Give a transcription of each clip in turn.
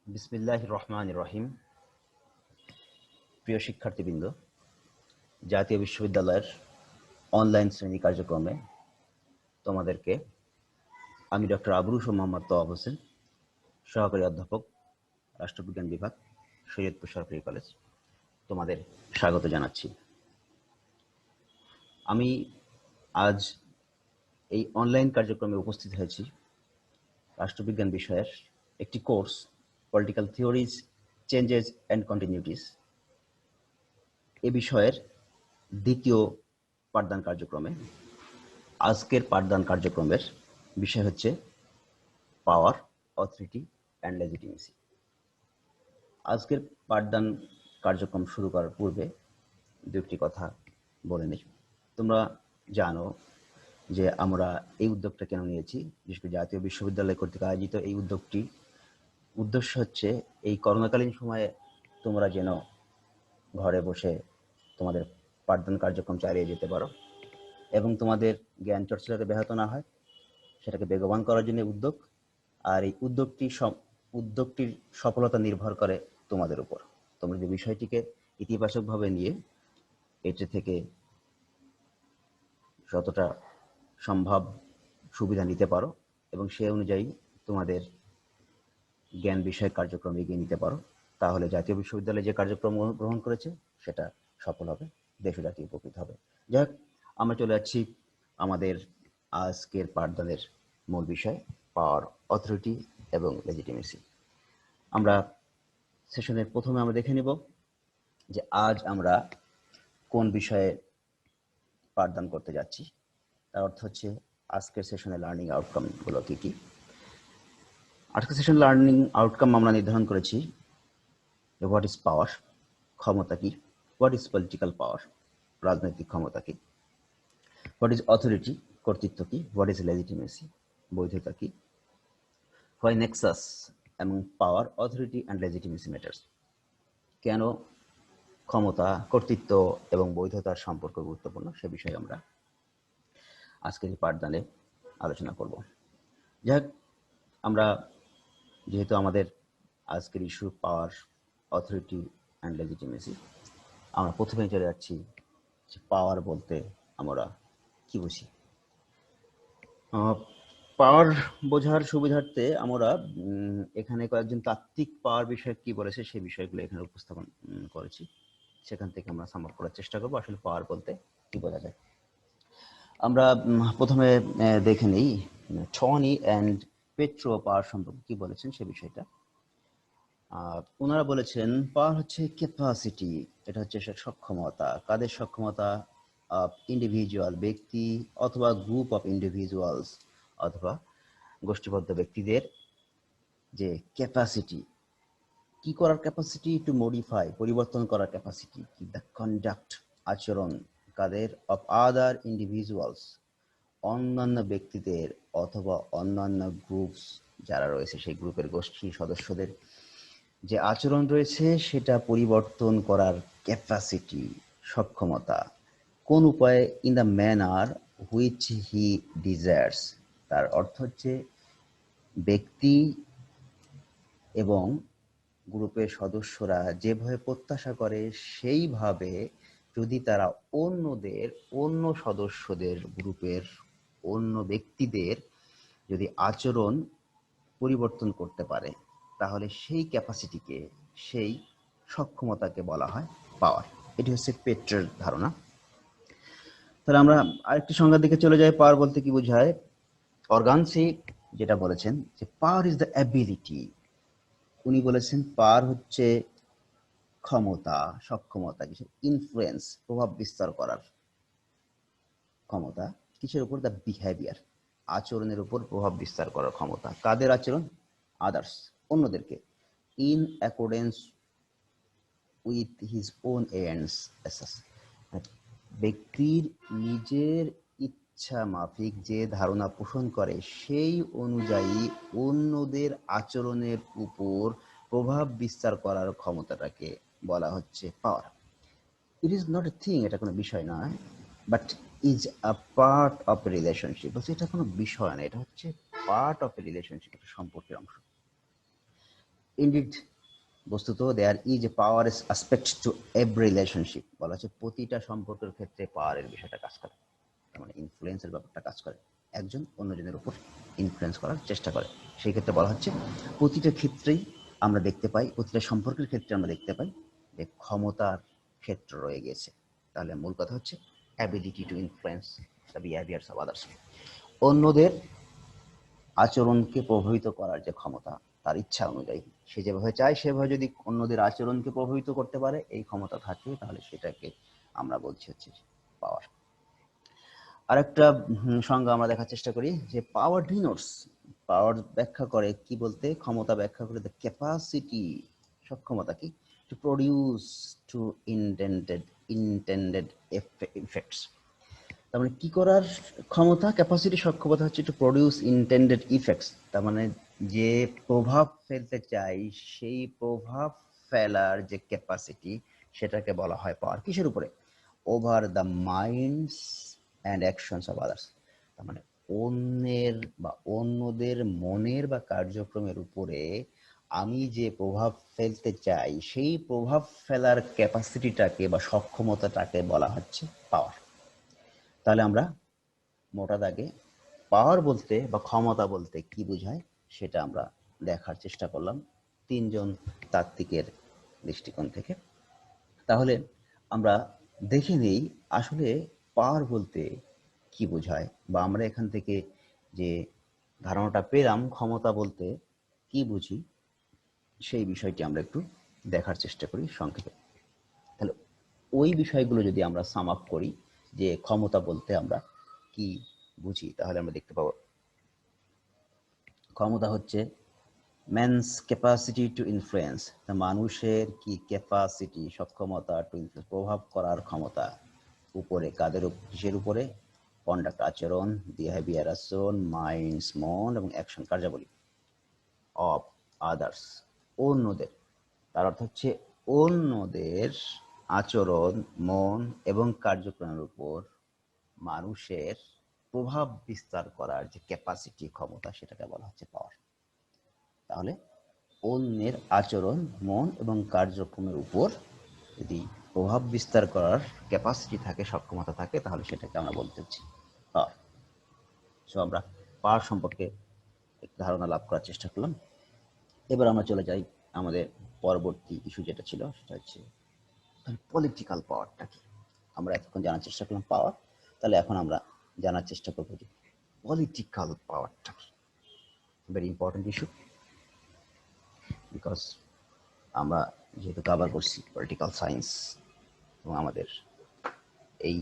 বিসমিল্লাহির রহমানির রহিম। প্রিয় শিক্ষার্থীবৃন্দ, জাতীয় বিশ্ববিদ্যালয়ের অনলাইন শ্রেণী কার্যক্রমে তোমাদেরকে আমি ডক্টর আবরুশ মোহাম্মদ তোয়াব হোসেন, সহকারী অধ্যাপক, রাষ্ট্রবিজ্ঞান বিভাগ, শরীয়তপুর সরকারি কলেজ, তোমাদের স্বাগত জানাচ্ছি। আমি আজ এই অনলাইন কার্যক্রমে উপস্থিত হয়েছি রাষ্ট্রবিজ্ঞান বিষয়ের একটি course, political theories, changes and continuities, এ বিষয়ের দ্বিতীয় পাঠদান কার্যক্রমে। আজকের পাঠদান কার্যক্রমের বিষয় হচ্ছে পাওয়ার, অথরিটি অ্যান্ড লেজিটিমেসি। আজকের পাঠদান কার্যক্রম শুরু করার পূর্বে দুটি কথা বলে নিই। তোমরা জানো যে আমরা এই উদ্যোগটা কেন নিয়েছি। বিশেষ করে জাতীয় বিশ্ববিদ্যালয় কর্তৃক আয়োজিত এই উদ্দেশ্য হচ্ছে এই করোনাকালীন সময়ে তোমরা যেন ঘরে বসে তোমাদের পাঠদান কার্যক্রম চালিয়ে যেতে পারো এবং তোমাদের জ্ঞান চর্চা যাতে ব্যাহত না হয় সেটাকে বেগবান করার জন্য উদ্যোগ। আর এই উদ্যোগটির সফলতা নির্ভর করে তোমাদের উপর। তোমরা যে বিষয়টিকে ইতিবাচকভাবে নিয়ে এটি থেকে যতটা সম্ভব সুবিধা নিতে পারো এবং সে অনুযায়ী তোমাদের জ্ঞান বিষয়ক কার্যক্রম এগিয়ে নিতে পারো, তাহলে জাতীয় বিশ্ববিদ্যালয় যে কার্যক্রম গ্রহণ করেছে সেটা সফল হবে, দেশ ও জাতি উপকৃত হবে। যাই হোক, আমরা চলে যাচ্ছি আমাদের আজকের পাঠদানের মূল বিষয়, পাওয়ার, অথরিটি এবং লেজিটিমেসি। আমরা সেশনের প্রথমে আমরা দেখে নিব যে আজ আমরা কোন বিষয়ে পাঠদান করতে যাচ্ছি। তার অর্থ হচ্ছে আজকের সেশনের লার্নিং আউটকামগুলো কী কী। আজকের সেশন লার্নিং আউটকাম আমরা নির্ধারণ করেছি হোয়াট ইজ পাওয়ার, ক্ষমতা কি, হোয়াট ইজ পলিটিক্যাল পাওয়ার, রাজনৈতিক ক্ষমতা কি, হোয়াট ইজ অথরিটি, কর্তৃত্ব কি, হোয়াট ইজ লেজিটিমেসি, বৈধতা কি, হোয়াই নেক্সাস এবং পাওয়ার, অথরিটি অ্যান্ড লেজিটিমেসি ম্যাটার্স, কেন ক্ষমতা, কর্তৃত্ব এবং বৈধতার সম্পর্ক গুরুত্বপূর্ণ, সে বিষয়ে আমরা আজকের এই পাঠদানে আলোচনা করব। যাই হোক, আমরা যেহেতু আমাদের আজকের issue power, authority and legitimacy, আমরা প্রথমেই চলে যাচ্ছি যে পাওয়ার বলতে আমরা কি বুঝি। পাওয়ার বোঝার সুবিধার্থে আমরা এখানে কয়েকজন তাত্ত্বিক পাওয়ার বিষয়ে কি বলেছে সেই বিষয়গুলো এখানে উপস্থাপন করেছি। সেখান থেকে আমরা সামাপ করার চেষ্টা করবো আসলে পাওয়ার বলতে কি বোঝা যায়। আমরা প্রথমে দেখে নিই টনি অ্যান্ড পেট্রো পাওয়ার সম্পর্কে কি বলেছেন সে বিষয়টা। ওনারা বলেছেন পাওয়ার হচ্ছে ক্যাপাসিটি, এটা হচ্ছে সক্ষমতা। কাদের সক্ষমতা? ইন্ডিভিজুয়াল, ব্যক্তি অথবা গ্রুপ অফ ইন্ডিভিজুয়ালস অথবা গোষ্ঠীবদ্ধ ব্যক্তিদের যে ক্যাপাসিটি, কি করার ক্যাপাসিটি? টু মডিফাই, পরিবর্তন করার ক্যাপাসিটি। কি? দ্য কন্ডাক্ট, আচরণ। কাদের? অফ আদার ইন্ডিভিজুয়ালস, অন্যান্য ব্যক্তিদের অথবা অন্যান্য গ্রুপস যারা রয়েছে সেই গ্রুপের গোষ্ঠী সদস্যদের যে আচরণ রয়েছে সেটা পরিবর্তন করার ক্যাপাসিটি, সক্ষমতা। কোন উপায়ে? In the manner which he desires, তার অর্থ হচ্ছে ব্যক্তি এবং গ্রুপের সদস্যরা যেভাবে প্রত্যাশা করে সেইভাবে যদি তারা অন্য সদস্যদের, গ্রুপের অন্য ব্যক্তিদের যদি আচরণ পরিবর্তন করতে পারে তাহলে সেই ক্যাপাসিটিকে, সেই সক্ষমতাকে বলা হয় পাওয়ার। এটি হচ্ছে পেট্রোর ধারণা। তাহলে আমরা আরেকটি সংজ্ঞার দিকে চলে যাই। পাওয়ার বলতে কি বোঝায়? অর্গানসি যেটা বলেছেন যে পাওয়ার ইজ দ্য অ্যাবিলিটি, উনি বলেছেন পাওয়ার হচ্ছে ক্ষমতা, সক্ষমতা, কিছু ইনফ্লুয়েন্স, প্রভাব বিস্তার করার ক্ষমতা। কিসের উপর? দ্য বিহেভিয়ার, আচরণের উপর প্রভাব বিস্তার করার ক্ষমতা। কাদের আচরণ? আদার্স, অন্যদেরকে। In accordance with his own ends, ব্যক্তির নিজের ইচ্ছা মাফিক যে ধারণা পোষণ করে সেই অনুযায়ী অন্যদের আচরণের উপর প্রভাব বিস্তার করার ক্ষমতাটাকে বলা হচ্ছে power. It is not a thing, এটা কোনো বিষয় নয়, but is a part of a relationship. বলছে এটা কোনো বিষয় না, এটা হচ্ছে পার্ট অফ এ রিলেশনশিপ, একটা সম্পর্কের অংশ। ইনডিড, বস্তুত there is a power aspect to every relationship. বলা হচ্ছে প্রতিটা সম্পর্কের ক্ষেত্রে পাওয়ারের বিষয়টা কাজ করে, তার মানে ইনফ্লুয়েন্সের ব্যাপারটা কাজ করে, একজন অন্যজনের উপর ইনফ্লুয়েন্স করার চেষ্টা করে। সেই ক্ষেত্রে বলা হচ্ছে প্রতিটা ক্ষেত্রেই আমরা দেখতে পাই, প্রতিটা সম্পর্কের ক্ষেত্রে আমরা দেখতে পাই যে ক্ষমতার ক্ষেত্র রয়ে গেছে। তাহলে মূল কথা হচ্ছে ability to influence the behaviours of others, অন্যদের আচরণকে প্রভাবিত করার যে ক্ষমতা, তার ইচ্ছা অনুযায়ী সে যেভাবে চায় সেভাবে যদি অন্যদের আচরণকে প্রভাবিত করতে পারে, এই ক্ষমতা থাকে, তাহলে সেটাকে আমরা বলছি হচ্ছে পাওয়ার। আরেকটা সংজ্ঞা আমরা দেখার চেষ্টা করি যে পাওয়ার ডিনোটস, পাওয়ার ব্যাখ্যা করে কি বলতে, ক্ষমতা ব্যাখ্যা করে দ্য ক্যাপাসিটি, সক্ষমতা কি, to produce to intended effects. তার মানে কি করার ক্ষমতা, ক্যাপাসিটি, সক্ষমতা হচ্ছে টু প্রডিউস ইন্টেন্ডেড ইফেক্টস, তার মানে যে প্রভাব ফেলতে চাই সেই প্রভাব ফেলার যে ক্যাপাসিটি, সেটাকে বলা হয় পাওয়ার। কিসের উপরে? Over the minds and actions of others, তার মানে অন্যের বা অন্যদের মনের বা কার্যক্রমের উপরে আমি যে প্রভাব ফেলতে চাই সেই প্রভাব ফেলার ক্যাপাসিটিটাকে বা সক্ষমতাটাকে বলা হচ্ছে পাওয়ার। তাহলে আমরা মোটা দাগে পাওয়ার বলতে বা ক্ষমতা বলতে কি বোঝায় সেটা আমরা দেখার চেষ্টা করলাম তিনজন তাত্ত্বিকের দৃষ্টিকোণ থেকে। তাহলে আমরা দেখে নেই আসলে পাওয়ার বলতে কি বোঝায়, বা আমরা এখান থেকে যে ধারণাটা পেলাম ক্ষমতা বলতে কি বুঝি, সেই বিষয়টি আমরা একটু দেখার চেষ্টা করি সংক্ষেপে। তাহলে ওই বিষয়গুলো যদি আমরা সাম আপ করি যে ক্ষমতা বলতে আমরা কি বুঝি, তাহলে আমরা দেখতে পাবো ক্ষমতা হচ্ছে ম্যানস ক্যাপাসিটি টু ইনফ্লুয়েন্স, মানুষের কি ক্যাপাসিটি, সক্ষমতা, টু ইনফ্লুয়েন্স, প্রভাব করার ক্ষমতা, উপরে কাদের, কিসের উপরে, কন্ডাক্ট আচরণ, বিহেভিয়ার আচরণ, মাইন্ডস মন, এবং অ্যাকশন কার্যাবলী, অফ আদার্স অন্যদের, তার অর্থ হচ্ছে অন্যদের আচরণ, মন এবং কার্যক্রমের উপর মানুষের প্রভাব বিস্তার করার যে ক্যাপাসিটি, ক্ষমতা, সেটাকে বলা হচ্ছে পাওয়ার। তাহলে অন্যের আচরণ, মন এবং কার্যক্রমের উপর যদি প্রভাব বিস্তার করার ক্যাপাসিটি থাকে, সক্ষমতা থাকে, তাহলে সেটাকে আমরা বলতে হচ্ছি পাওয়ার। সো আমরা পাওয়ার সম্পর্কে একটু ধারণা লাভ করার চেষ্টা করলাম। এবার আমরা চলে যাই আমাদের পরবর্তী ইস্যু যেটা ছিল, সেটা হচ্ছে পলিটিক্যাল পাওয়ারটা কি। আমরা এতক্ষণ জানার চেষ্টা করলাম পাওয়ার, তাহলে এখন আমরা জানার চেষ্টা করবো যে পলিটিক্যাল পাওয়ারটা কি। ভেরি ইম্পর্টেন্ট ইস্যু, বিকজ আমরা যেহেতু কভার করছি পলিটিক্যাল সায়েন্স, এবং আমাদের এই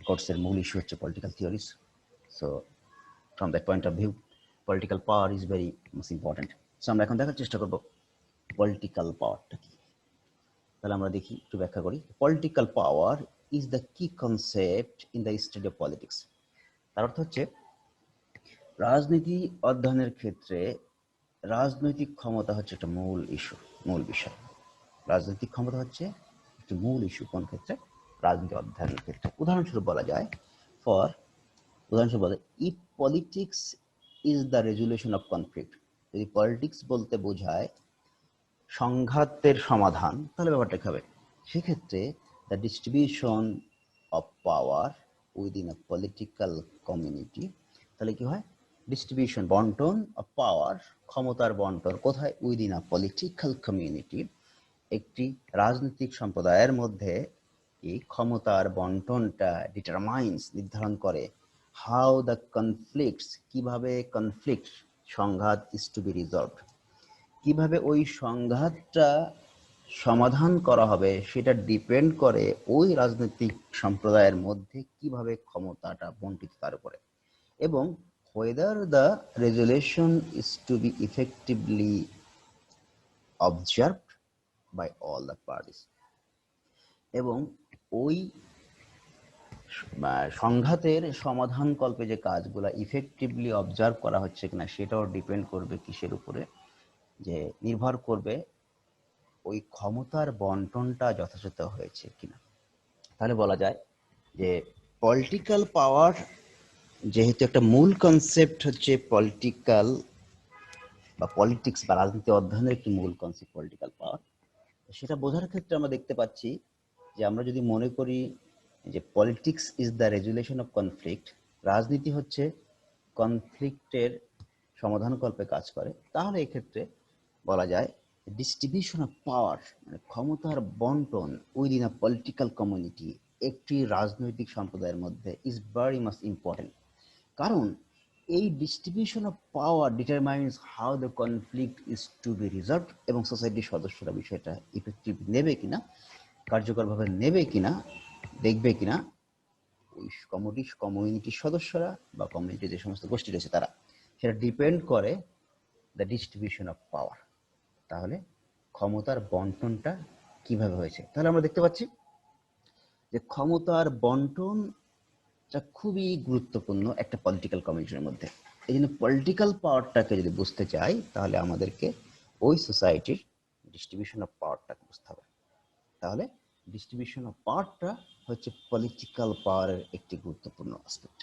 কোর্সের মূল ইস্যু হচ্ছে political theories. So from that point of view political power is very much important. So আমরা এখন দেখার চেষ্টা করবো পলিটিক্যাল পাওয়ারটা কি। তাহলে আমরা দেখি, একটু ব্যাখ্যা করি। পলিটিক্যাল পাওয়ার ইজ দ্য কি concept in the study of politics. তার অর্থ হচ্ছে রাজনীতি অধ্যয়নের ক্ষেত্রে রাজনৈতিক ক্ষমতা হচ্ছে একটা মূল ইস্যু, মূল বিষয়। রাজনৈতিক ক্ষমতা হচ্ছে একটি মূল ইস্যু কোন ক্ষেত্রে? রাজনীতি অধ্যয়নের ক্ষেত্রে। উদাহরণস্বরূপ বলা যায়, উদাহরণস্বরূপ বলা যায়, if politics is the resolution of conflict, যদি পলিটিক্স বলতে বোঝায় সংঘাতের সমাধান, তাহলে ব্যাপারটা কি হবে? সেক্ষেত্রে the distribution of power within a political community, তাহলে কি হয়? ডিস্ট্রিবিউশন, বন্টন অফ পাওয়ার, ক্ষমতার বন্টন কোথায়? উইদিন আ পলিটিক্যাল কমিউনিটি, একটি রাজনৈতিক সম্প্রদায়ের মধ্যে এই ক্ষমতার বন্টনটা ডিটারমাইন্স, নির্ধারণ করে, হাউ দ্য কনফ্লিক্টস, কিভাবে কনফ্লিক্ট, সংঘাত, ইজ টু বি রিজলভড, কিভাবে ওই সংঘাতটা সমাধান করা হবে, সেটা ডিপেন্ড করে ওই রাজনৈতিক সম্প্রদায়ের মধ্যে কিভাবে ক্ষমতাটা বন্টিত তার উপরে, এবং whether the resolution is to be effectively observed by all the parties, এবং ওই সংঘাতের সমাধান কল্পে যে কাজগুলো ইফেক্টিভলি অবজার্ভ করা হচ্ছে কিনা, সেটাও ডিপেন্ড করবে কিসের উপরে? যে নির্ভর করবে ওই ক্ষমতার বন্টনটা যথাযথ হয়েছে কিনা। তাহলে বলা যায় যে পলিটিক্যাল পাওয়ার যেহেতু একটা মূল কনসেপ্ট হচ্ছে পলিটিক্যাল বা পলিটিক্স বা রাজনীতি অধ্যয়নের একটি মূল কনসেপ্ট পলিটিক্যাল পাওয়ার। সেটা বোঝার ক্ষেত্রে আমরা দেখতে পাচ্ছি যে আমরা যদি মনে করি যে politics is the resolution of conflict, রাজনীতি হচ্ছে কনফ্লিক্টের সমাধানকল্পে কাজ করে, তাহলে এক্ষেত্রে বলা যায় ডিস্ট্রিবিউশন অফ পাওয়ার মানে ক্ষমতার বন্টন উইদিন আ পলিটিক্যাল কমিউনিটি একটি রাজনৈতিক সম্প্রদায়ের মধ্যে ইজ ভেরি মাচ ইম্পর্টেন্ট। কারণ এই distribution of power determines how the conflict is to be resolved এবং সোসাইটির সদস্যরা বিষয়টা ইফেক্টিভ নেবে কিনা, কার্যকরভাবে নেবে কিনা, দেখবে কিনা ওই কমিউনিটির সদস্যরা বা কমিউনিটির যে সমস্ত গোষ্ঠী রয়েছে তারা, সেটা ডিপেন্ড করে দ্য ডিস্ট্রিবিউশন অফ পাওয়ার। তাহলে ক্ষমতার বন্টনটা কিভাবে হয়েছে, তাহলে আমরা দেখতে পাচ্ছি যে ক্ষমতার বন্টনটা খুবই গুরুত্বপূর্ণ একটা পলিটিক্যাল কমিউনিটির মধ্যে। এই জন্য পলিটিক্যাল পাওয়ারটাকে যদি বুঝতে চাই তাহলে আমাদেরকে ওই সোসাইটির ডিস্ট্রিবিউশন অফ পাওয়ারটাকে বুঝতে হবে। তাহলে ডিস্ট্রিবিউশন অফ পাওয়ারটা হচ্ছে পলিটিক্যাল পাওয়ারের একটি গুরুত্বপূর্ণ অ্যাসপেক্ট।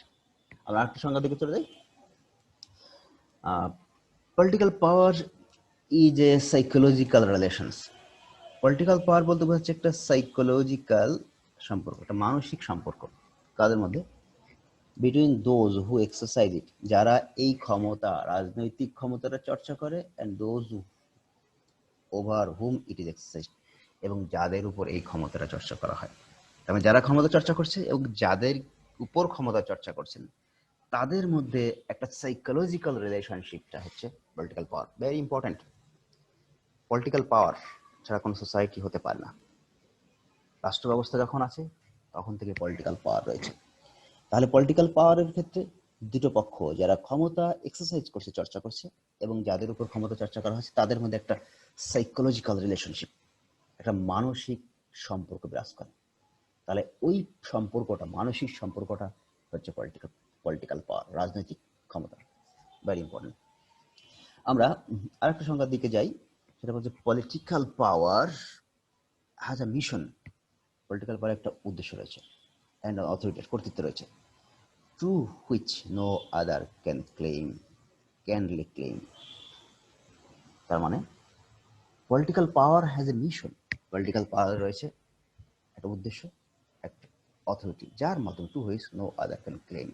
আমরা আরেকটি সংজ্ঞা দিকে চলে যাই। Political power is a psychological relations. Political পাওয়ার বলতে বোঝাচ্ছে একটা সাইকোলজিক্যাল সম্পর্ক, একটা মানসিক সম্পর্ক কাদের মধ্যে, বিটুইন দোজ হু এক্সারসাইজ ইট, যারা এই ক্ষমতা রাজনৈতিক ক্ষমতাটা চর্চা করে, and those over hmm it is exercised, এবং যাদের উপর এই ক্ষমতাটা চর্চা করা হয়। তার যারা ক্ষমতা চর্চা করছে এবং যাদের উপর ক্ষমতা চর্চা করছেন তাদের মধ্যে একটা সাইকোলজিক্যাল রিলেশনশিপটা হচ্ছে পলিটিক্যাল পাওয়ার। Very important. পলিটিক্যাল পাওয়ার ছাড়া কোনো সোসাইটি হতে পারে না। রাষ্ট্র ব্যবস্থা যখন আছে তখন থেকে পলিটিক্যাল পাওয়ার রয়েছে। তাহলে পলিটিক্যাল পাওয়ারের ক্ষেত্রে দুটো পক্ষ, যারা ক্ষমতা এক্সারসাইজ করছে, চর্চা করছে, এবং যাদের উপর ক্ষমতা চর্চা করা হচ্ছে তাদের মধ্যে একটা সাইকোলজিক্যাল রিলেশনশিপ, একটা মানসিক সম্পর্ক বিরাজ করে। তাহলে ওই সম্পর্কটা, মানসিক সম্পর্কটা হচ্ছে পলিটিক্যাল পাওয়ার, রাজনৈতিক ক্ষমতা। Very important. আমরা আরেকটা সংজ্ঞার দিকে যাই, সেটা হচ্ছে political power has a mission. Political power একটা উদ্দেশ্য রয়েছে, অ্যান্ড অথরিটি, কর্তৃত্ব রয়েছে, to which no other can claim. তার মানে political power has a mission, political power রয়েছে একটা উদ্দেশ্য, একটা অথরিটি, যার মাধ্যমে to which no other can claim.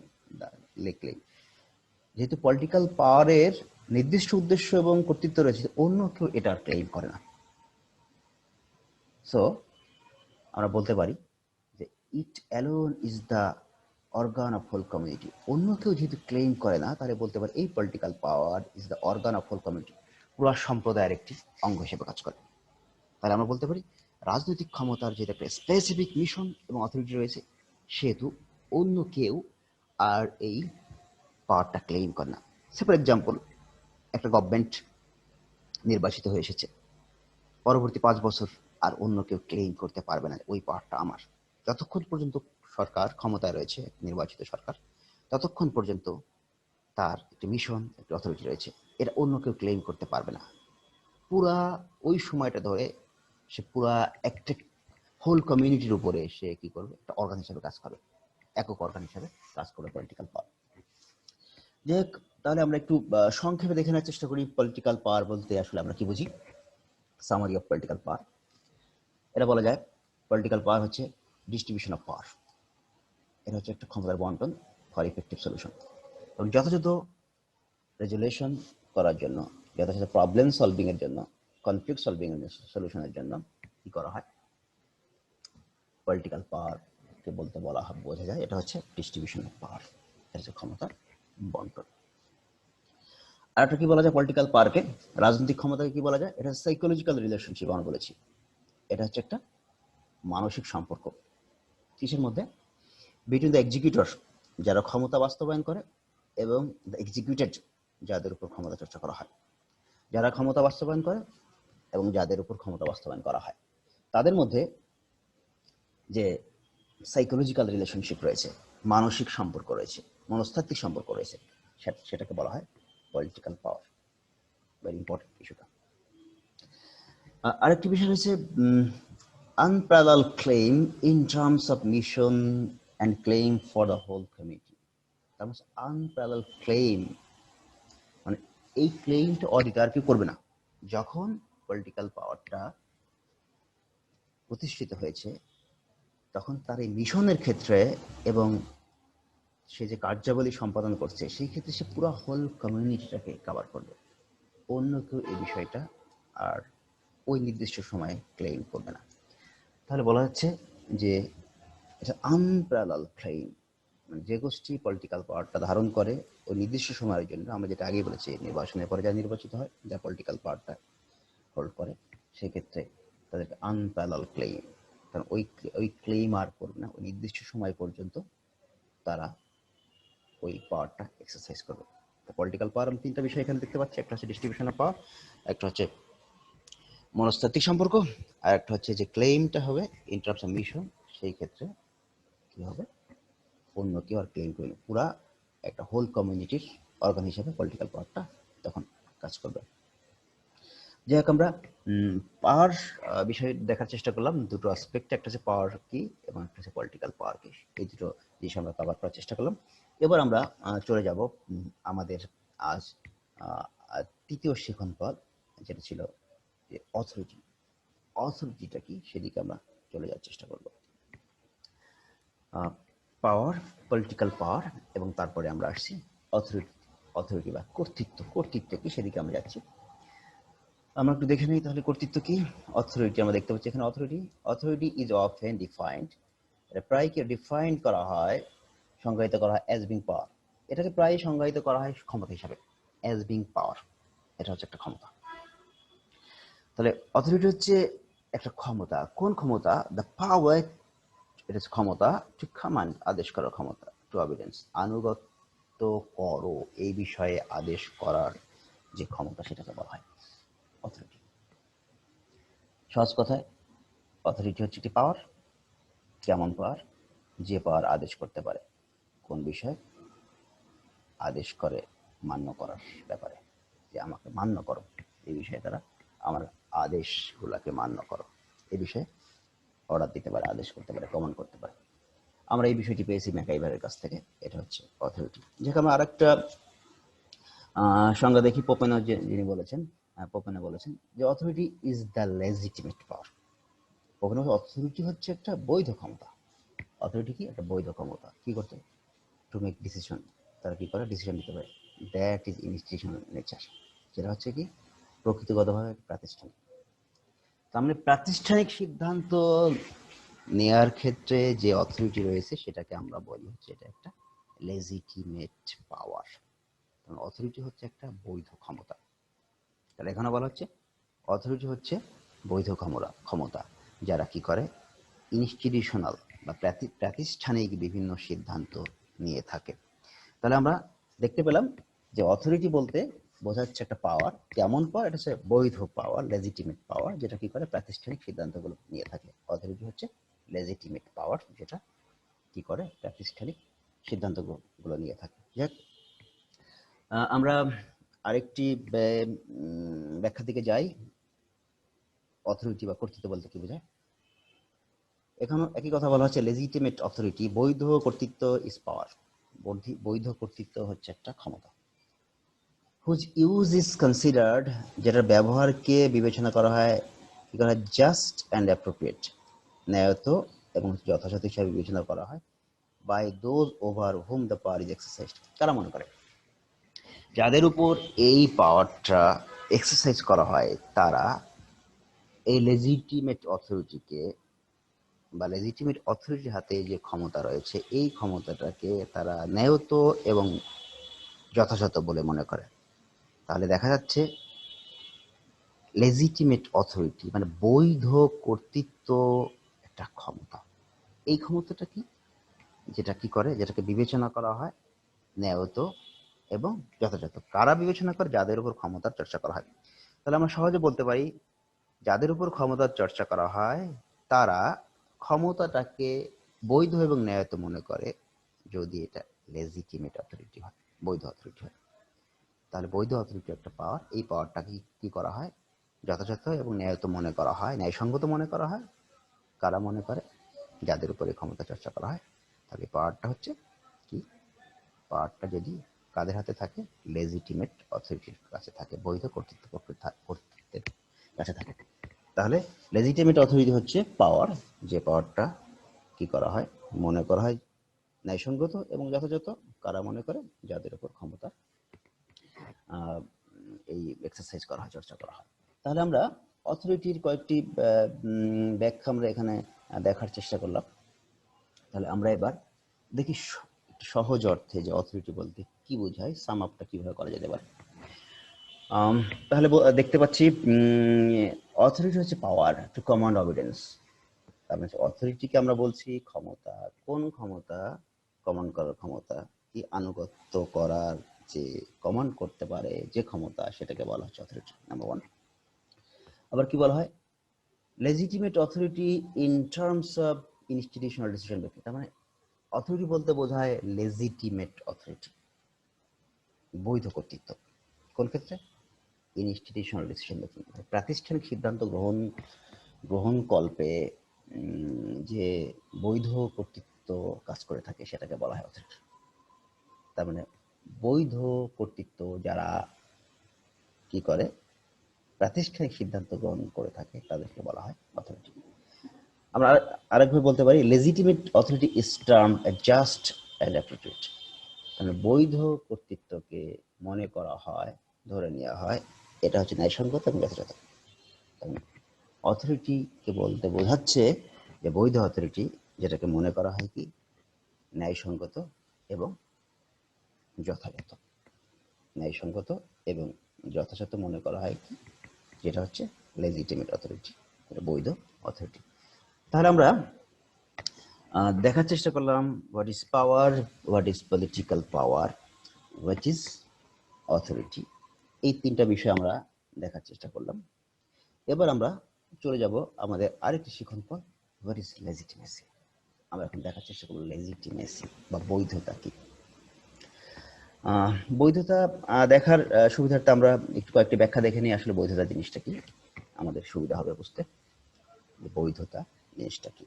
যেহেতু পলিটিক্যাল পাওয়ারের নির্দিষ্ট উদ্দেশ্য এবং কর্তৃত্ব রয়েছে, অন্য কেউ এটা ক্লেম করে না। সো আমরা বলতে পারি যে it alone is the organ of whole community. অন্য কেউ যেহেতু ক্লেম করে না, তাহলে বলতে পারি এই political power is the organ of whole community, পুরো সম্প্রদায়ের একটি অঙ্গ হিসেবে কাজ করে। তাহলে আমরা বলতে পারি রাজনৈতিক ক্ষমতার যেটা একটা স্পেসিফিক মিশন এবং অথরিটি রয়েছে, সেহেতু অন্য কেউ আর এই পাওয়ারটা ক্লেম করে না। সে ফর এক্সাম্পল, একটা গভর্নমেন্ট নির্বাচিত হয়ে এসেছে, পরবর্তী 5 বছর আর অন্য কেউ ক্লেম করতে পারবে না ওই পাওয়ারটা আমার। যতক্ষণ পর্যন্ত সরকার ক্ষমতায় রয়েছে, নির্বাচিত সরকার, ততক্ষণ পর্যন্ত তার একটি মিশন, একটি অথরিটি রয়েছে, এটা অন্য কেউ ক্লেম করতে পারবে না। পুরা ওই সময়টা ধরে সে পুরা একটা হোল কমিউনিটির উপরে সে কি করবে, একটা অর্গান হিসেবে কাজ করবে, একক অর্গান হিসেবে কাজ করবে পলিটিক্যাল পাওয়ার। যাই হোক, তাহলে আমরা একটু সংক্ষেপে দেখে নেওয়ার চেষ্টা করি পলিটিক্যাল পাওয়ার বলতে আসলে আমরা কি বুঝি। সামারি অফ পলিটিক্যাল পাওয়ার, এটা বলা যায় পলিটিক্যাল পাওয়ার হচ্ছে ডিস্ট্রিবিউশন অফ পাওয়ার। এটা হচ্ছে একটা ক্ষমতার বন্টন ফর ইফেক্টিভ সলিউশন, এবং যথাযথ রেজুলেশন করার জন্য, যথাযথ প্রবলেম সলভিং এর জন্য, কনফ্লিক্ট সলভিং এর সলিউশনের জন্য কি করা হয়, পলিটিক্যাল পাওয়ার কে বলতে বোঝা যায় এটা হচ্ছে ডিস্ট্রিবিউশন অফ পাওয়ার, এটা হচ্ছে ক্ষমতার বন্টন। আর একটা কি বলা যায় পলিটিক্যাল পাওয়ারকে, রাজনৈতিক ক্ষমতাকে কি বলা যায়, এটা সাইকোলজিক্যাল রিলেশনশিপ আমরা বলেছি। এটা হচ্ছে একটা মানসিক সম্পর্ক, কিসের মধ্যে, বিটুইন দ্য এক্সিকিউটর, যারা ক্ষমতা বাস্তবায়ন করে, এবং দ্য এক্সিকিউটেড, যাদের উপর ক্ষমতা চর্চা করা হয়। যারা ক্ষমতা বাস্তবায়ন করে এবং যাদের উপর ক্ষমতা বাস্তবায়ন করা হয়, তাদের মধ্যে যে সাইকোলজিক্যাল রিলেশনশিপ রয়েছে, মানসিক সম্পর্ক রয়েছে, মনস্তাত্ত্বিক সম্পর্ক রয়েছে, সেটাকে বলা হয় পলিটিক্যাল পাওয়ার। ভেরি ইম্পর্টেন্ট ইস্যুটা। আরেকটি বিষয় হচ্ছে unparalleled claim in terms of mission and claim for the whole community. তার মানে unparalleled claim, মানে এই ক্লেইমটা অডিট আর কেউ করবে না। যখন পলিটিক্যাল পাওয়ারটা প্রতিষ্ঠিত হয়েছে তখন তার এই মিশনের ক্ষেত্রে এবং সে যে কার্যাবলী সম্পাদন করছে সেই ক্ষেত্রে সে পুরো হোল কমিউনিটিটাকে কভার করবে। অন্য কেউ এই বিষয়টা আর ওই নির্দিষ্ট সময়ে ক্লেইম করবে না। তাহলে বলা হচ্ছে যে এটা আনপ্যারালাল ক্লেইম, মানে যে গোষ্ঠী পলিটিক্যাল পাওয়ারটা ধারণ করে ওই নির্দিষ্ট সময়ের জন্য, আমরা যেটা আগে বলেছি নির্বাচনের পরে যারা নির্বাচিত হয়, যা পলিটিক্যাল পাওয়ারটা হোল্ড করে, সেক্ষেত্রে তাদের আনপ্যারালাল ক্লেইম, কারণ ওই ক্লেইম আর করবে না, ওই নির্দিষ্ট সময় পর্যন্ত তারা ওই পাওয়ারটা এক্সারসাইজ করবে। পলিটিক্যাল পাওয়ার আমি তিনটা বিষয় এখানে দেখতে পাচ্ছি, একটা হচ্ছে ডিস্ট্রিবিউশন অফ পাওয়ার, একটা হচ্ছে মনস্তাত্ত্বিক সম্পর্ক, আর একটা হচ্ছে যে ক্লেইমটা হবে ইন টার্মস অফ মিশন, সেই ক্ষেত্রে কি হবে অন্য কেউ আর ক্লেইম করবে, পুরা একটা হোল কমিউনিটির অর্গান হিসেবে পলিটিক্যাল পাওয়ারটা তখন কাজ করবে। যাই হোক, আমরা পাওয়ার বিষয় দেখার চেষ্টা করলাম দুটো অ্যাসপেক্ট, একটা হচ্ছে পাওয়ার কি এবং একটা হচ্ছে পলিটিক্যাল পাওয়ার কি, এই দুটো জিনিস আমরা কভার করার চেষ্টা করলাম। এবার আমরা চলে যাব আমাদের আজ তৃতীয় শিখন পদ, যেটা ছিল যে অথরিটি। অথরিটিটা কি সেদিকে আমরা চলে যাওয়ার চেষ্টা করব। পাওয়ার, পলিটিক্যাল পাওয়ার, এবং তারপরে আমরা আসছি অথরিটি বা কর্তৃত্ব কি সেদিকে আমরা যাচ্ছি। আমরা একটু দেখে নিই তাহলে কর্তৃত্ব কি। অথরিটি আমরা দেখতে পাচ্ছি এখানে অথরিটি ইজ অফেন ডিফাইন্ড, এটা প্রায় কি ডিফাইন্ড করা হয়, সংজ্ঞায়িত করা হয় অ্যাজ বিং পাওয়ার। এটাকে প্রায় সংজ্ঞায়িত করা হয় ক্ষমতা হিসাবে, অ্যাজ বিং পাওয়ার, এটা হচ্ছে একটা ক্ষমতা। তাহলে অথরিটি হচ্ছে একটা ক্ষমতা। কোন ক্ষমতা? দ্য পাওয়ার, এটা হচ্ছে ক্ষমতা টু কমান্ড, আদেশ করার ক্ষমতা, টু অবিডেন্স, আনুগত্য করো, এই বিষয়ে আদেশ করার যে ক্ষমতা সেটাকে বলা হয় অথরিটি। সহজ কথায় অথরিটি হচ্ছে একটি পাওয়ার। কেমন পাওয়ার? যে পাওয়ার আদেশ করতে পারে কোন বিষয়? আদেশ করে মান্য করার ব্যাপারে, যে আমাকে মান্য করো, এই বিষয়ে তারা আমার আদেশগুলোকে মান্য করো, এই বিষয়ে অর্ডার দিতে পারে, আদেশ করতে পারে, কমান্ড করতে পারে। আমরা এই বিষয়টি পেয়েছি ম্যাকাইভারের কাছ থেকে, এটা হচ্ছে অথরিটি। যেখানে আমরা আরেকটা সংজ্ঞা দেখি, পোপেনো যিনি বলেছেন, পোপেনো বলেছেন যে authority is the legitimate power. Popenoe authority হচ্ছে একটা বৈধ ক্ষমতা। অথরিটি কি? একটা বৈধ ক্ষমতা। কি করতে? টু মেক ডিসিশন, তারা কি করে? ডিসিশন নিতে পারে। দ্যাট ইজ ইনস্টিটিউশনাল নেচার, যেটা হচ্ছে কি প্রকৃতিগতভাবে প্রাতিষ্ঠানিক। তার মানে প্রাতিষ্ঠানিক সিদ্ধান্ত নেয়ার ক্ষেত্রে যে অথরিটি রয়েছে সেটাকে আমরা বলি হচ্ছে এটা একটা লেজিটিমেট পাওয়ার। অথরিটি হচ্ছে একটা বৈধ ক্ষমতা। তাহলে এখানে বলা হচ্ছে অথরিটি হচ্ছে বৈধ ক্ষমতা যারা কি করে? ইনস্টিটিউশনাল বা প্রাতিষ্ঠানিক বিভিন্ন সিদ্ধান্ত নিয়ে থাকে। তাহলে আমরা দেখতে পেলাম যে অথরিটি বলতে বোঝাচ্ছে একটা পাওয়ার। কেমন পাওয়ার? এটা হচ্ছে বৈধ পাওয়ার, লেজিটিমেট পাওয়ার, যেটা কি করে? প্রাতিষ্ঠানিক সিদ্ধান্তগুলো নিয়ে থাকে। অথরিটি হচ্ছে লেজিটিমেট পাওয়ার, যেটা কি করে? প্রাতিষ্ঠানিক সিদ্ধান্তগুলো নিয়ে থাকে। যাক, আমরা আরেকটি ব্যাখ্যা দিকে যাই। অথরিটি বা কর্তৃত্ব বলতে কি বোঝায়? এখানেও একই কথা বলা হচ্ছে, লেজিটিমেট অথরিটি, বৈধ কর্তৃত্ব ইজ পাওয়ার, বৈধ কর্তৃত্ব হচ্ছে একটা ক্ষমতা। হুজ ইউজ ইজ কনসিডার্ড, যেটার ব্যবহারকে বিবেচনা করা হয় কি করা হয়? জাস্ট অ্যান্ড অ্যাপ্রোপ্রিয়েট, ন্যায়ত এবং যথাযথ হিসাবে বিবেচনা করা হয়। By those over whom the power is exercised, কারা মনে করে যাদের উপর এই পাওয়ারটা এক্সারসাইজ করা হয় তারা এই লেজিটিমেট অথরিটিকে বা লেজিটিমেট অথরিটির হাতে যে ক্ষমতা রয়েছে এই ক্ষমতাটাকে তারা ন্যায়ত এবং যথাযথ বলে মনে করে। তাহলে দেখা যাচ্ছে লেজিটিমেট অথরিটি মানে বৈধ কর্তৃত্ব একটা ক্ষমতা। এই ক্ষমতাটা কি? যেটা কি করে? যেটাকে বিবেচনা করা হয় ন্যায়ত এবং যথাযথ। কারা বিবেচনা করে? যাদের উপর ক্ষমতার চর্চা করা হয়। তাহলে আমরা সহজে বলতে পারি যাদের উপর ক্ষমতার চর্চা করা হয় তারা ক্ষমতাটাকে বৈধ এবং ন্যায়ত মনে করে যদি এটা লেজিটিমেট অথরিটি হয়, বৈধ অথরিটি হয়। তাহলে বৈধ অথরিটি একটা পাওয়ার। এই পাওয়ারটাকে কি করা হয়? যথাযথ এবং ন্যায়ত মনে করা হয়, ন্যায়সঙ্গত মনে করা হয়। কারা মনে করে? যাদের উপরে ক্ষমতা চর্চা করা হয়। তাহলে পাওয়ারটা হচ্ছে কি? পাওয়ারটা যদি কাদের হাতে থাকে? লেজিটিমেট অথরিটির কাছে থাকে, বৈধ কর্তৃত্বের কাছে থাকে। তাহলে লেজিটিমেট অথরিটি হচ্ছে পাওয়ার, যে পাওয়ারটা কি করা হয়, মনে করা হয় ন্যায়সঙ্গত এবং যথাযথ, কারা মনে করে, যাদের উপর ক্ষমতা এই এক্সারসাইজ করা হয়, চর্চা করা হয়। তাহলে আমরা অথরিটির কয়েকটি ব্যাখ্যা আমরা এখানে দেখার চেষ্টা করলাম। তাহলে আমরা এবার দেখি সহজ অর্থে যে অথরিটি বলতে কি বোঝায়, সাম আপটা কিভাবে করা যেতে পারে। তাহলে দেখতে পাচ্ছি অথরিটি হচ্ছে পাওয়ার টু কমান্ড অবিডেন্স। তার মানে অথরিটিকে আমরা বলছি ক্ষমতা। কোন ক্ষমতা? কমান্ড করার ক্ষমতা, কি আনুগত্য করার, যে কমান্ড করতে পারে যে ক্ষমতা, সেটাকে বলা হচ্ছে অথরিটি, নাম্বার ওয়ান। আবার কি বলা হয়? Legitimate authority in terms of institutional decision making. তার মানে অথরিটি বলতে বোঝায় লেজিটিমেট অথরিটি, বৈধ কর্তৃত্ব। কোন ক্ষেত্রে? ইনস্টিটিউশনাল ডিসিশন মেকিং, প্রাতিষ্ঠানিক সিদ্ধান্ত গ্রহণ কল্পে যে বৈধ কর্তৃত্ব কাজ করে থাকে সেটাকে বলা হয় অথরিটি। তার মানে বৈধ কর্তৃত্ব যারা কি করে, প্রাতিষ্ঠানিক সিদ্ধান্ত গ্রহণ করে থাকে, তাদেরকে বলা হয় অথরিটি। আমরা আরেকভাবে বলতে পারি legitimate authority is termed just and appropriate. মানে বৈধ কর্তৃত্বকে মনে করা হয়, ধরে নেওয়া হয়, এটা হচ্ছে ন্যায়সঙ্গত এবং যথাযথ। অথরিটিকে বলতে বোঝাচ্ছে যে বৈধ অথরিটি যেটাকে মনে করা হয় কি ন্যায়সঙ্গত এবং যথাযথ। ন্যায়সঙ্গত এবং যথাযথ মনে করা হয় কি, যেটা হচ্ছে লেজিটিমেট অথরিটি, বৈধ অথরিটি। তাহলে আমরা দেখার চেষ্টা করলাম what is power, what is political power, what is authority. এই তিনটা বিষয় আমরা দেখার চেষ্টা করলাম। এবার আমরা চলে যাব আমাদের আরেকটি শিখন পথ, হোয়াট ইজ লেজিটিমেসি। আমরা এখন দেখার চেষ্টা করব লেজিটিমেসি বা বৈধতা কি। বৈধতা দেখার সুবিধার্থে আমরা একটু কয়েকটি ব্যাখ্যা দেখে নিই আসলে বৈধতা জিনিসটা কি, আমাদের সুবিধা হবে বুঝতে বৈধতা জিনিসটা কি।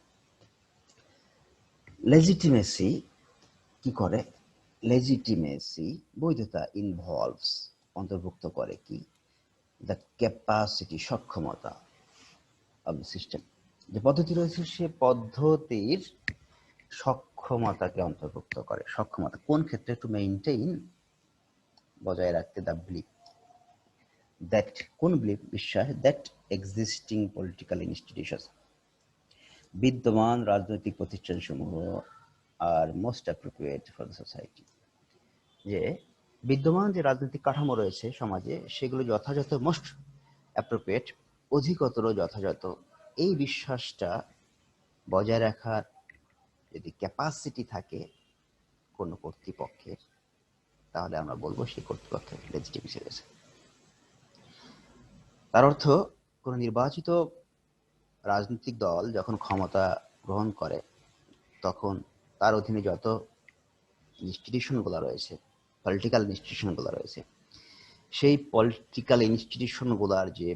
লেজিটিমেসি কি করে? লেজিটিমেসি, বৈধতা, ইনভলভস, অন্তর্ভুক্ত করে কি, দ্য ক্যাপাসিটি, সক্ষমতা অব দ্য সিস্টেম, যে পদ্ধতি রয়েছে সে পদ্ধতির সক্ষমতাকে অন্তর্ভুক্ত করে। সক্ষমতা কোন ক্ষেত্রে? টু মেইনটেইন, বজায় রাখতে, দ্য বিলিফ, দ্যাট, কোন বিলিফ, বিশ্বাস, দ্যাট এক্সিস্টিং পলিটিক্যাল ইনস্টিটিউশনস, বিদ্যমান রাজনৈতিক প্রতিষ্ঠানসমূহ আর most appropriate for the society, যে বিদ্যমান যে রাজনৈতিক কাঠামো রয়েছে সমাজে সেগুলো যথাযথ, মোস্ট অ্যাপ্রোপ্রিয়েট, অধিকতর যথাযথ, এই বিশ্বাসটা বজায় রাখার যদি ক্যাপাসিটি থাকে কোনো কর্তৃপক্ষের, তাহলে আমরা বলবো সেই কর্তৃপক্ষের লেজিটিমেসি রয়েছে। তার অর্থ কোনো নির্বাচিত রাজনৈতিক দল যখন ক্ষমতা গ্রহণ করে তখন তার অধীনে যত ইনস্টিটিউশনগুলো রয়েছে, পলিটিক্যাল ইনস্টিটিউশনগুলো রয়েছে, সেই পলিটিক্যাল ইনস্টিটিউশনগুলোর যে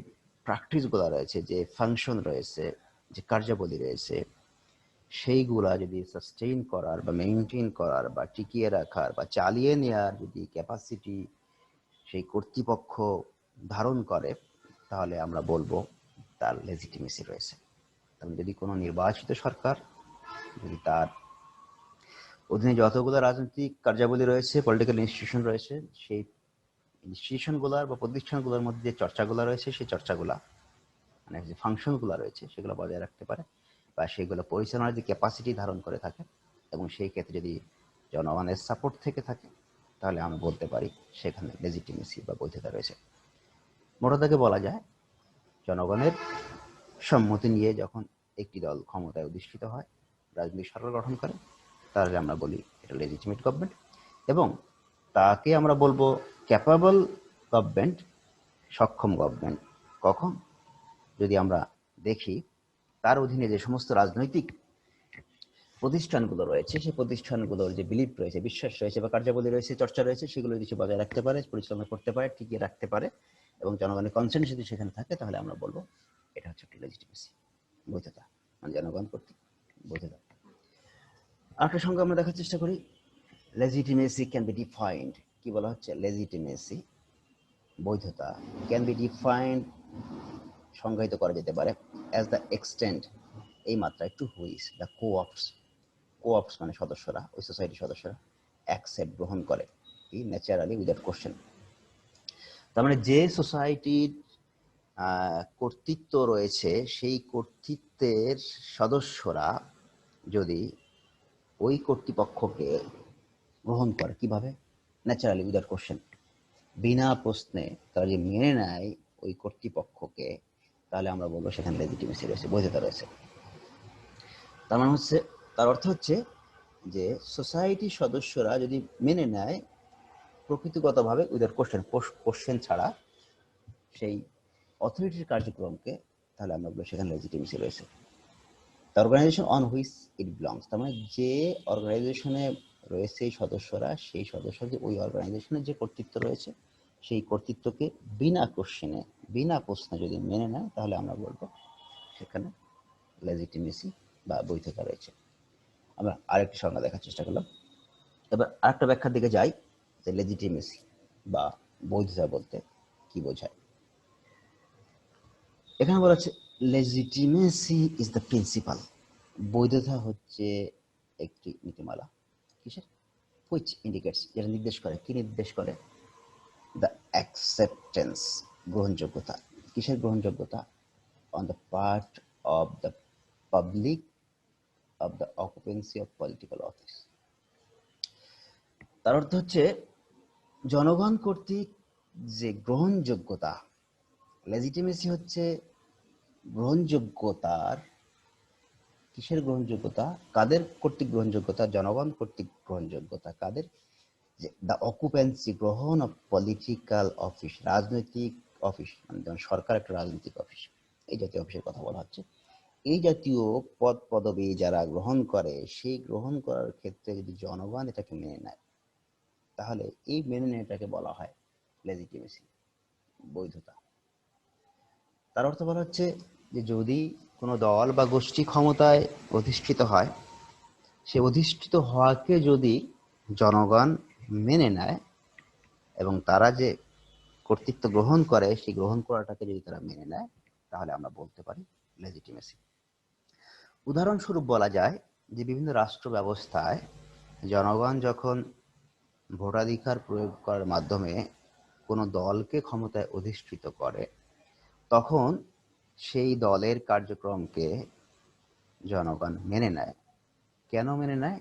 প্র্যাকটিসগুলো রয়েছে, যে ফাংশন রয়েছে, যে কার্যাবলী রয়েছে, সেইগুলা যদি সাস্টেইন করার বা মেইনটেইন করার বা টিকিয়ে রাখার বা চালিয়ে নেওয়ার যদি ক্যাপাসিটি সেই কর্তৃপক্ষ ধারণ করে, তাহলে আমরা বলবো তার লেজিটিমেসি রয়েছে। কারণ যদি কোনো নির্বাচিত সরকার যদি তার অধীনে যতগুলো রাজনৈতিক কার্যাবলী রয়েছে, পলিটিক্যাল ইনস্টিটিউশন রয়েছে, সেই ইনস্টিটিউশনগুলোর বা প্রতিষ্ঠানগুলোর মধ্যে যে চর্চাগুলো রয়েছে, সেই চর্চাগুলা মানে যে ফাংশনগুলো রয়েছে সেগুলো বজায় রাখতে পারে বা সেগুলো পরিচালনার যে ক্যাপাসিটি ধারণ করে থাকে, এবং সেই ক্ষেত্রে যদি জনগণের সাপোর্ট থেকে থাকে, তাহলে আমরা বলতে পারি সেখানে লেজিটিমেসি বা বৈধতা রয়েছে। মোটাদাগে বলা যায় জনগণের সম্মতি নিয়ে যখন একটি দল ক্ষমতায় অধিষ্ঠিত হয়, রাজনৈতিক সরকার গঠন করে, তাহলে আমরা বলি এটা লেজিটিমেট গভর্নমেন্ট, এবং তাকে আমরা বলবো ক্যাপাবল গভর্নমেন্ট, সক্ষম গভর্নমেন্ট। কখন? যদি আমরা দেখি তার অধীনে যে সমস্ত রাজনৈতিক প্রতিষ্ঠানগুলো রয়েছে, সেই প্রতিষ্ঠানগুলোর যে বিলিফ রয়েছে, বিশ্বাস রয়েছে বা কার্যাবলী রয়েছে, চর্চা রয়েছে, সেগুলো যদি বজায় রাখতে পারে, পরিচালনা করতে পারে, টিকিয়ে রাখতে পারে, এবং জনগণের কনসেন্ট যদি সেখানে থাকে, তাহলে আমরা বলবো এটা হচ্ছে একটা লেজিটিমেসি, বৈধতা, মানে জনগণ কর্তৃক বৈধতা। আরেকটা সংজ্ঞা আমরা দেখার চেষ্টা করি। লেজিটিমেসি ক্যান বি ডিফাইন্ড কি বলা হচ্ছে, লেজিটিমেসি, বৈধতা, ক্যান বি ডিফাইন্ড, সংজ্ঞায়িত করা যেতে পারে, অ্যাজ দ্য এক্সটেন্ট, এই মাত্রায়, টু হুইচ দ্য কোঅপস মানে সদস্যরা, ওই সোসাইটির সদস্যরা অ্যাকসেপ্ট, গ্রহণ করে, কি ন্যাচারালি উইদাউট কোশ্চেন। তার মানে যে সোসাইটির কর্তৃত্ব রয়েছে, সেই কর্তৃত্বের সদস্যরা যদি ওই কর্তৃপক্ষকে গ্রহণ করে, কিভাবে, ন্যাচারালি উইদাউট কোশ্চেন, বিনা প্রশ্নে তারা যে মেনে নেয় ওই কর্তৃপক্ষকে, তাহলে আমরা বলবো সেখানে লেজিটিমেসি রয়েছে, বৈধতা রয়েছে। তার মানে হচ্ছে, তার অর্থ হচ্ছে যে সোসাইটির সদস্যরা যদি মেনে নেয় প্রকৃতিগতভাবে উইদাউট কোশ্চেন ছাড়া সেই অথরিটির কার্যক্রমকে, তাহলে আমরা বলবো সেখানে লেজিটিমেসি রয়েছে। The organization on which it belongs, তার মানে যে অর্গানাইজেশনে রয়েছে এই সদস্যরা, সেই সদস্যদের ওই অর্গানাইজেশনের যে কর্তৃত্ব রয়েছে, সেই কর্তৃত্বকে বিনা কোশ্চেনে, বিনা প্রশ্নে যদি মেনে নেয়, তাহলে আমরা বলবো সেখানে লেজিটিমেসি বা বৈধতা রয়েছে। আমরা আরেকটি সংজ্ঞা দেখার চেষ্টা করলাম। এবার আরেকটা ব্যাখ্যার দিকে যাই, যে লেজিটিমেসি বা বৈধতা বলতে কি বোঝায়। এখানে বলা হচ্ছে লেজিটিমেসি ইজ দ্য প্রিন্সিপাল, বৈধতা হচ্ছে একটি নীতিমালা, কিসের, হুইচ ইন্ডিকেটস, যেটা নির্দেশ করে, কি নির্দেশ করে, দ্য অ্যাকসেপ্টেন্স, গ্রহণযোগ্যতা, কিসের গ্রহণযোগ্যতা, on the part of the public of the occupancy of political office. তার অর্থ হচ্ছে জনগণ কর্তৃক যে গ্রহণযোগ্যতা, লেজিটিমেসি হচ্ছে গ্রহণযোগ্যতার, কিসের গ্রহণযোগ্যতা, কাদের কর্তৃক গ্রহণযোগ্যতা, জনগণ কর্তৃক গ্রহণযোগ্যতা, কাদের, যে দ্য অকুপেন্সি, গ্রহণ অফ পলিটিক্যাল অফিস, রাজনৈতিক অফিস, মানে যেমন সরকার একটা রাজনৈতিক অফিস, এই জাতীয় অফিসের কথা বলা হচ্ছে। এই জাতীয় পদ পদবি যারা গ্রহণ করে, সেই গ্রহণ করার ক্ষেত্রে যদি জনগণ এটাকে মেনে নেয়, তাহলে এই মেনে নেওয়াটাকে বলা হয় লেজিটিমেসি, বৈধতা। তার অর্থ বলা হচ্ছে যে যদি কোনো দল বা গোষ্ঠী ক্ষমতায় অধিষ্ঠিত হয়, সে অধিষ্ঠিত হওয়াকে যদি জনগণ মেনে নেয় এবং তারা যে কর্তৃত্ব গ্রহণ করে, সেই গ্রহণ করাটাকে যদি তারা মেনে নেয়, তাহলে আমরা বলতে পারি লেজিটিমেসি। উদাহরণস্বরূপ বলা যায় যে বিভিন্ন রাষ্ট্র ব্যবস্থায় জনগণ যখন ভোটাধিকার প্রয়োগ করার মাধ্যমে কোনো দলকে ক্ষমতায় অধিষ্ঠিত করে, তখন সেই দলের কার্যক্রমকে জনগণ মেনে নেয়। কেন মেনে নেয়?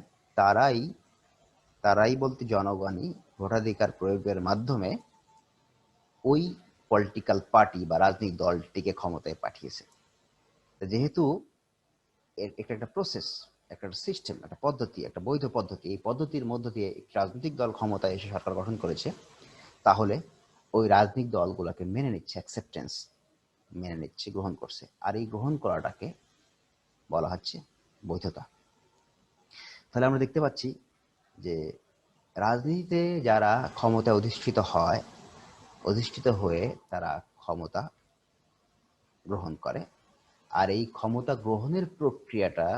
তারাই বলতে জনগণই ভোটাধিকার প্রয়োগের মাধ্যমে ওই পলিটিক্যাল পার্টি বা রাজনৈতিক দলটিকে ক্ষমতায় পাঠিয়েছে। যেহেতু এটা একটা প্রসেস, একটা সিস্টেম, একটা পদ্ধতি, একটা বৈধ পদ্ধতি, এই পদ্ধতির মধ্য দিয়ে রাজনৈতিক দল ক্ষমতায় এসে সরকার গঠন করেছে, তাহলে ওই রাজনৈতিক দলগুলোকে মেনে নিচ্ছে, অ্যাকসেপ্টেন্স, মেনে নিচ্ছে, গ্রহণ করছে, আর এই গ্রহণ করাটাকে বলা হচ্ছে বৈধতা। তাহলে আমরা দেখতে পাচ্ছি যে রাজনীতিতে যারা ক্ষমতায় অধিষ্ঠিত হয়ে তারা ক্ষমতা গ্রহণ করে, আর এই ক্ষমতা গ্রহণের প্রক্রিয়াটা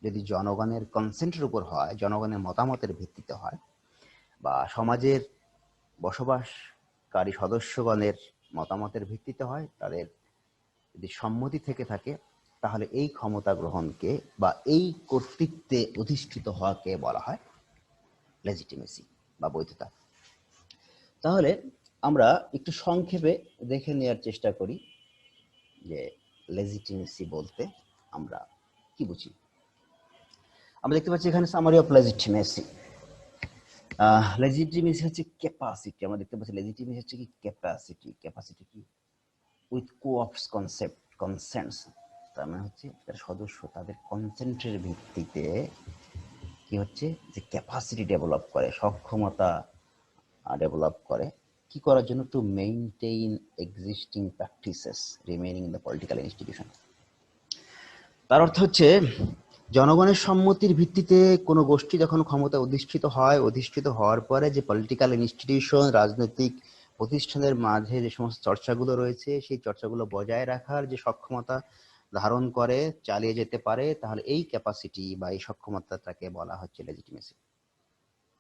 যদি জনগণের কনসেন্টের উপর হয়, জনগণের মতামতের ভিত্তিতে হয়, বা সমাজের বসবাসকারী সদস্যগণের মতামতের ভিত্তিতে হয়, তাদের যদি সম্মতি থেকে থাকে, তাহলে এই ক্ষমতা গ্রহণকে বা এই কর্তৃত্বে অধিষ্ঠিত হওয়াকে বলা হয় লেজিটিমেসি বা বৈধতা। তাহলে আমরা একটু সংক্ষেপে দেখে নেওয়ার চেষ্টা করি যে লেজিটিমেসি বলতে আমরা কি বুঝি। আমরা দেখতে পাচ্ছি এখানে সামারি অফ লেজিটিমেসি। লেজিটিমেসি হচ্ছে ক্যাপাসিটি। আমরা দেখতে পাচ্ছি লেজিটিমেসি হচ্ছে কি ক্যাপাসিটি কি উইথ কোঅপস কনসেন্টস, তার মানে হচ্ছে তার সদস্য তাদের কনসেন্টের ভিত্তিতে কি হচ্ছে যে ক্যাপাসিটি ডেভেলপ করে, সক্ষমতা ডেভেলপ করে, কি করার জন্য, to maintain existing practices remaining in the political institution. তার অর্থ হচ্ছে জনগণের সম্মতির ভিত্তিতে কোনো গোষ্ঠী যখন ক্ষমতায় অধিষ্ঠিত হওয়ার পরে যে পলিটিক্যাল ইনস্টিটিউশন, রাজনৈতিক প্রতিষ্ঠানের মাঝে যে সমস্ত চর্চাগুলো রয়েছে, সেই চর্চাগুলো বজায় রাখার যে সক্ষমতা ধারণ করে, চালিয়ে যেতে পারে, তাহলে এই ক্যাপাসিটি বা এই সক্ষমতাটাকে বলা হচ্ছে legitimacy.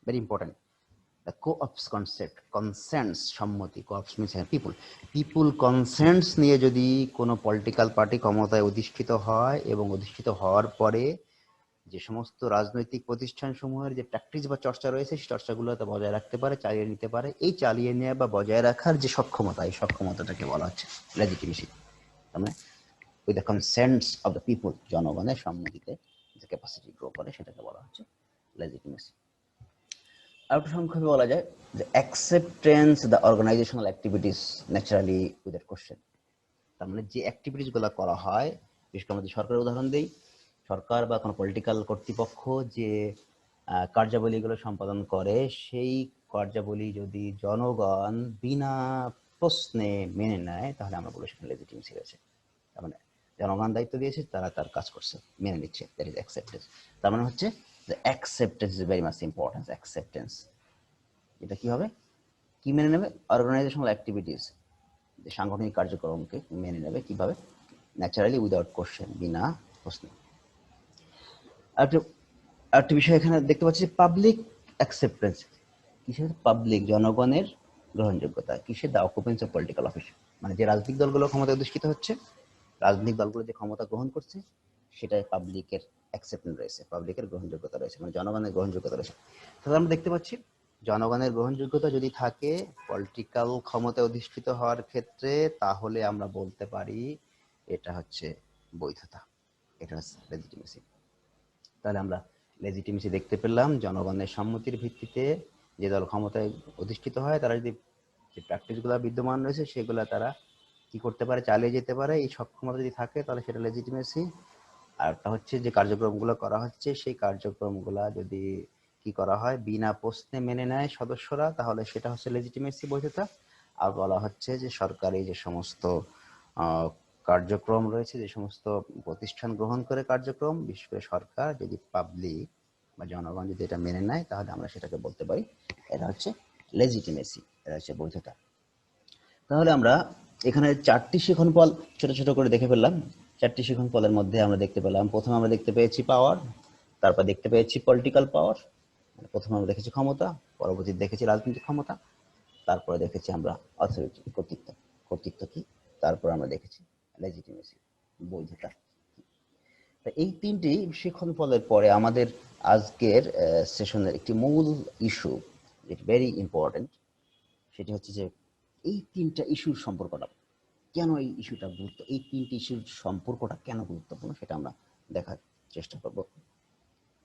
Very important. the co-ops concept, consents সম্মতি, co-ops means people consents নিয়ে যদি কোনো পলিটিক্যাল পার্টি ক্ষমতায় অধিষ্ঠিত হয় এবং অধিষ্ঠিত হওয়ার পরে যে সমস্ত রাজনৈতিক প্রতিষ্ঠান সমূহের যে প্র্যাকটিস বা চর্চা রয়েছে সেই চর্চাগুলো বজায় রাখতে পারে, চালিয়ে নিতে পারে, এই চালিয়ে নেওয়া বা বজায় রাখার যে সক্ষমতা, এই সক্ষমতাটাকে বলা হচ্ছে লেজিটিমেসি। তার মানে with the কনসেন্টস of the people, জনগণের সম্মতিতে যে ক্যাপাসিটি গ্রো করে সেটাকে বলা হচ্ছে লেজিটিমেসি। আর একটু সংক্ষেপে বলা যায় যে acceptance the organizational activities naturally without question. তার মানে যে অ্যাক্টিভিটিস গুলো করা হয়, বিশেষ করে আমাদের সরকারের উদাহরণ দেই, সরকার বা কোনো পলিটিক্যাল কর্তৃপক্ষ যে কার্যাবলীগুলো সম্পাদন করে, সেই কার্যাবলী যদি জনগণ বিনা প্রশ্নে মেনে নেয় তাহলে আমরা বলি সেখানে লেজিটিমেসি রয়েছে। তার মানে জনগণ দায়িত্ব দিয়েছে, তারা তার কাজ করছে, মেনে নিচ্ছে, দ্যাট ইজ অ্যাকসেপ্টেন্স। তার মানে হচ্ছে the acceptance is very much important. acceptance এটা কি হবে, কি মেনে নেবে? অর্গানাইজেশনাল অ্যাক্টিভিটিস, যে সাংগঠনিক কার্যক্রমকে মেনে নেবে কিভাবে? ন্যাচারালি উইদাউট কোশ্চেন, বিনা প্রশ্ন। আরেকটা বিষয় এখানে দেখতে পাচ্ছি, পাবলিক অ্যাকসেপ্টেন্স। কিসের? পাবলিক, জনগণের গ্রহণযোগ্যতা। কিসের? দ্য অকুপেন্স অফ পলিটিক্যাল অফিস, মানে যে রাজনৈতিক দলগুলো ক্ষমতায় অধিষ্ঠিত হচ্ছে, রাজনৈতিক দলগুলো যে ক্ষমতা গ্রহণ করছে, সেটাই পাবলিকের অ্যাকসেপ্টেন্স রয়েছে, পাবলিকের গ্রহণযোগ্যতা রয়েছে, মানে জনগণের গ্রহণযোগ্যতা রয়েছে। তাহলে আমরা দেখতে পাচ্ছি জনগণের গ্রহণযোগ্যতা যদি থাকে পলিটিক্যাল ক্ষমতায় অধিষ্ঠিত হওয়ার ক্ষেত্রে, তাহলে আমরা বলতে পারি এটা হচ্ছে বৈধতা, এটা হচ্ছে লেজিটিমেসি। তাহলে আমরা লেজিটিমেসি দেখতে পেলাম, জনগণের সম্মতির ভিত্তিতে যে দল ক্ষমতায় অধিষ্ঠিত হয় তারা যদি যে প্র্যাকটিসগুলো বিদ্যমান রয়েছে সেগুলো তারা কি করতে পারে, চালিয়ে যেতে পারে, এই সক্ষমতা যদি থাকে তাহলে সেটা লেজিটিমেসি। আর একটা হচ্ছে যে কার্যক্রমগুলো করা হচ্ছে সেই কার্যক্রমগুলো যদি কি করা হয়, বিনা প্রশ্নে মেনে নেয় সদস্যরা, তাহলে সেটা হচ্ছে লেজিটিমেসি, বৈধতা। আর বলা হচ্ছে যে সরকারি যে সমস্ত কার্যক্রম রয়েছে, যে সমস্ত প্রতিষ্ঠান গ্রহণ করে কার্যক্রম, বিশেষ করে সরকার, যদি পাবলিক বা জনগণ যদি এটা মেনে নেয় তাহলে আমরা সেটাকে বলতে পারি এটা হচ্ছে লেজিটিমেসি, এটা হচ্ছে বৈধতা। তাহলে আমরা এখানে 4টি শিখন ফল ছোট ছোট করে দেখে ফেললাম। 4টি শিখন ফলের মধ্যে আমরা দেখতে পেলাম, প্রথমে আমরা দেখতে পেয়েছি পাওয়ার, তারপর দেখতে পেয়েছি পলিটিক্যাল পাওয়ার, প্রথমে আমরা দেখেছি ক্ষমতা, পরবর্তীতে দেখেছি রাজনৈতিক ক্ষমতা, তারপরে দেখেছি আমরা অথরিটি, কর্তৃত্ব। কর্তৃত্ব কি? তারপর আমরা দেখেছি লেজিটিমেসি, বৈধতা। এই 3টি শিখন ফলের পরে আমাদের আজকের সেশনের একটি মূল ইস্যু, যেটি ভেরি ইম্পর্টেন্ট, সেটি হচ্ছে যে এই 3টা ইস্যুর সম্পর্কটা কেন, এই ইস্যুটা গুরুত্ব, এই 3টি ইস্যুর সম্পর্কটা কেন গুরুত্বপূর্ণ সেটা আমরা দেখার চেষ্টা করব।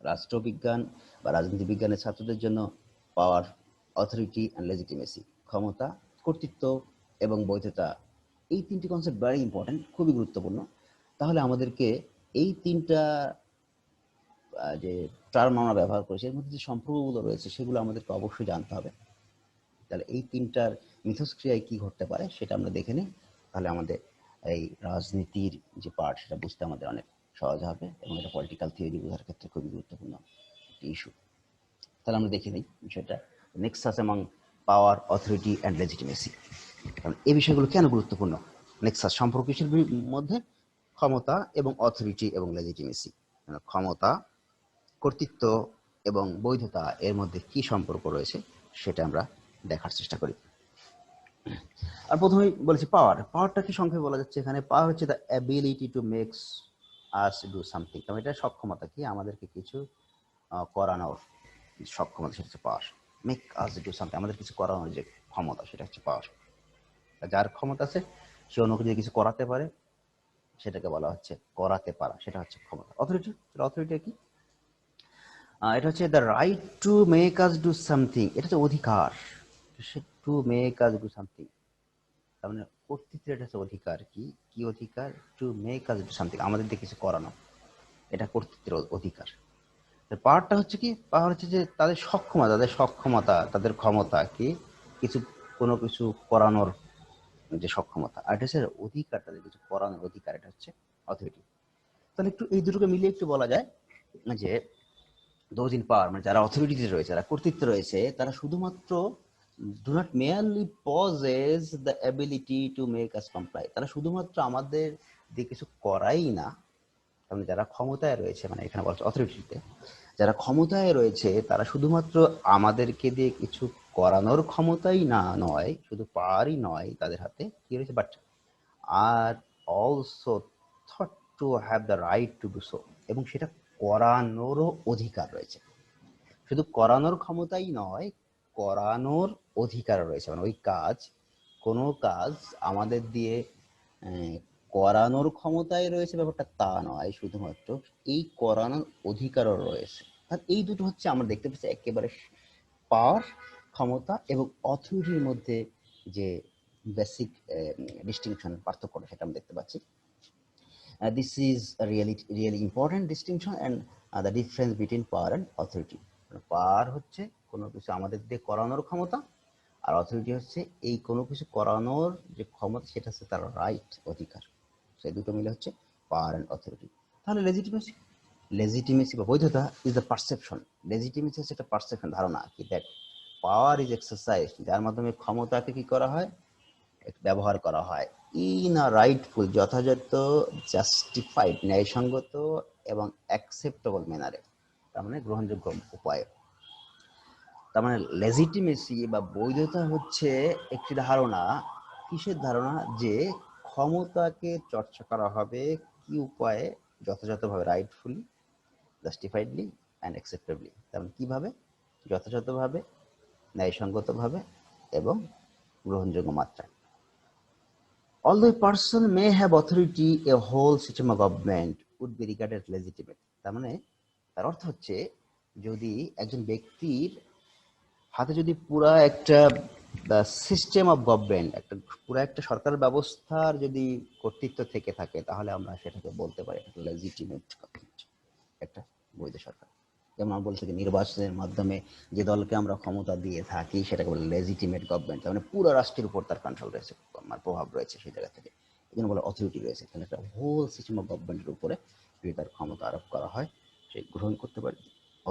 রাষ্ট্রবিজ্ঞান বা রাজনীতি বিজ্ঞানের ছাত্রদের জন্য পাওয়ার, অথরিটি অ্যান্ড লেজিটিমেসি, ক্ষমতা, কর্তৃত্ব এবং বৈধতা, এই 3টি কনসেপ্ট ভেরি ইম্পর্টেন্ট, খুবই গুরুত্বপূর্ণ। তাহলে আমাদেরকে এই 3টা যে টার্ম আমরা ব্যবহার করেছি এর মধ্যে যে সম্পর্কগুলো রয়েছে সেগুলো আমাদেরকে অবশ্যই জানতে হবে। তাহলে এই 3টার মিথস্ক্রিয়ায় কি ঘটতে পারে সেটা আমরা দেখে নিই, তাহলে আমাদের এই রাজনীতির যে পার্ট সেটা বুঝতে আমাদের অনেক সহজ হবে এবং এটা পলিটিক্যাল থিওরি বোঝার ক্ষেত্রে খুবই গুরুত্বপূর্ণ একটি ইস্যু। তাহলে আমরা দেখে নিই বিষয়টা, Nexus among power, authority and legitimacy. কারণ এই বিষয়গুলো কেন গুরুত্বপূর্ণ? নেক্সাস, সম্পর্ক কিসের মধ্যে? ক্ষমতা এবং অথরিটি এবং লেজিটিমেসি, ক্ষমতা, কর্তৃত্ব এবং বৈধতা, এর মধ্যে কি সম্পর্ক রয়েছে সেটা আমরা দেখার চেষ্টা করি। আর প্রথমেই বলেছি পাওয়ার। পাওয়ারটা কি সংক্ষেপে বলা যাচ্ছে এখানে? পাওয়ার হচ্ছে the ability to makes us do something. তবে এটা সক্ষমতা, কি আমাদেরকে কিছু করানোর সক্ষমতা, সেটা হচ্ছে পাওয়ার। মেক আস ডু সামথিং, আমাদের কিছু করানোর যে ক্ষমতা সেটা হচ্ছে পাওয়ার। যার ক্ষমতা আছে সে অন্যকে যদি কিছু করাতে পারে সেটাকে বলা হচ্ছে করাতে পারা, সেটা হচ্ছে ক্ষমতা। অথরিটি, অথরিটি কি? এটা হচ্ছে the right to make us do something, এটা হচ্ছে অধিকার, to make us do something. তার মানে কর্তৃত্বের এটা হচ্ছে অধিকার। কি কি অধিকার? To make us do something, আমাদের দিয়ে কিছু করানো, এটা কর্তৃত্বের অধিকার। পাওয়ারটা হচ্ছে কি? পাওয়ার হচ্ছে যে তাদের সক্ষমতা, তাদের ক্ষমতা কি কিছু, কোনো কিছু করানোর যে সক্ষমতা। আর এটা হচ্ছে অধিকার, তাদের কিছু করানোর অধিকার, এটা হচ্ছে অথরিটি। তাহলে একটু এই দুটোকে মিলিয়ে একটু বলা যায় যে দোজ ইন পাওয়ার, মানে যারা অথরিটিতে রয়েছে, যারা কর্তৃত্বে রয়েছে, তারা শুধুমাত্র do not merely pauses the ability to make us comply, তারা শুধুমাত্র আমাদের দিয়ে কিছু করাই না। কারণ যারা ক্ষমতায় রয়েছে, মানে এখানে বলছে অথরিটিতে, যারা ক্ষমতায় রয়েছে তারা শুধুমাত্র আমাদেরকে দিয়ে কিছু করানোর ক্ষমতাই নয়, শুধু পাওয়ারই নয় তাদের হাতে কি রয়েছে, but are also thought to have the right to do so, এবং সেটা করানোরও অধিকার রয়েছে। শুধু করানোর ক্ষমতাই নয়, করানোর অধিকার রয়েছে। মানে ওই কাজ, কোনো কাজ আমাদের দিয়ে করানোর ক্ষমতায় রয়েছে ব্যাপারটা তা নয়, শুধুমাত্র এই করানোর অধিকারও রয়েছে। আর এই দুটো হচ্ছে আমরা দেখতে পাচ্ছি একেবারে পাওয়ার, ক্ষমতা এবং অথরিটির মধ্যে যে বেসিক ডিস্টিংশন, পার্থক্য, সেটা আমরা দেখতে পাচ্ছি। This is a really important distinction and the difference between power and authority. পাওয়ার হচ্ছে কোনো কিছু আমাদের দিয়ে করানোর ক্ষমতা, আর অথরিটি হচ্ছে এই কোনো কিছু করানোর যে ক্ষমতা সেটা হচ্ছে তার রাইট, অধিকার। সেই দুটো মিলে হচ্ছে পাওয়ার অ্যান্ড অথরিটি। তাহলে লেজিটিমেসি বা বৈধতা ইজ দ্য পারসেপশন। লেজিটিমেসি হচ্ছে একটা পারসেপশন, ধারণা কি দ্যাট পাওয়ার ইজ এক্সারসাইজ, যার মাধ্যমে ক্ষমতাকে কি করা হয়, ব্যবহার করা হয় ইন আ রাইটফুল, যথাযথ, জাস্টিফাইড, ন্যায়সঙ্গত এবং অ্যাকসেপ্টেবল ম্যানারে, তার মানে গ্রহণযোগ্য উপায়ে। তার মানে লেজিটিমেসি বা বৈধতা হচ্ছে একটি ধারণা, কিসের ধারণা, যে ক্ষমতাকে চর্চা করা হবে কি উপায়ে, যথাযথভাবে, রাইটফুলি, জাস্টিফাইডলি অ্যান্ড অ্যাকসেপ্টেবলি। তার মানে কিভাবে, যথাযথভাবে, ন্যায়সঙ্গতভাবে এবং গ্রহণযোগ্য মাত্রায়। Although a person may have authority, a whole system of government would be regarded as legitimate. তার মানে তার অর্থ হচ্ছে, যদি একজন ব্যক্তির হাতে যদি পুরা একটা সিস্টেম অফ গভর্নমেন্ট, একটা পুরা একটা সরকার ব্যবস্থার যদি কর্তৃত্ব থেকে থাকে, তাহলে আমরা সেটাকে বলতে পারি একটা লেজিটিমেট গভর্নমেন্ট, একটা বৈধ সরকার। যেমন আমরা বলছি যে নির্বাচনের মাধ্যমে যে দলকে আমরা ক্ষমতা দিয়ে থাকি সেটাকে বলে লেজিটিমেট গভর্নমেন্ট, তার মানে পুরো রাষ্ট্রের উপর তার কন্ট্রোল রয়েছে, আমার প্রভাব রয়েছে সেই জায়গা থেকে, এই জন্য বলে অথরিটি রয়েছে। তাহলে একটা হোল সিস্টেম অফ গভর্নমেন্টের উপরে যদি তার ক্ষমতা আরোপ করা হয়, সে গ্রহণ করতে পারে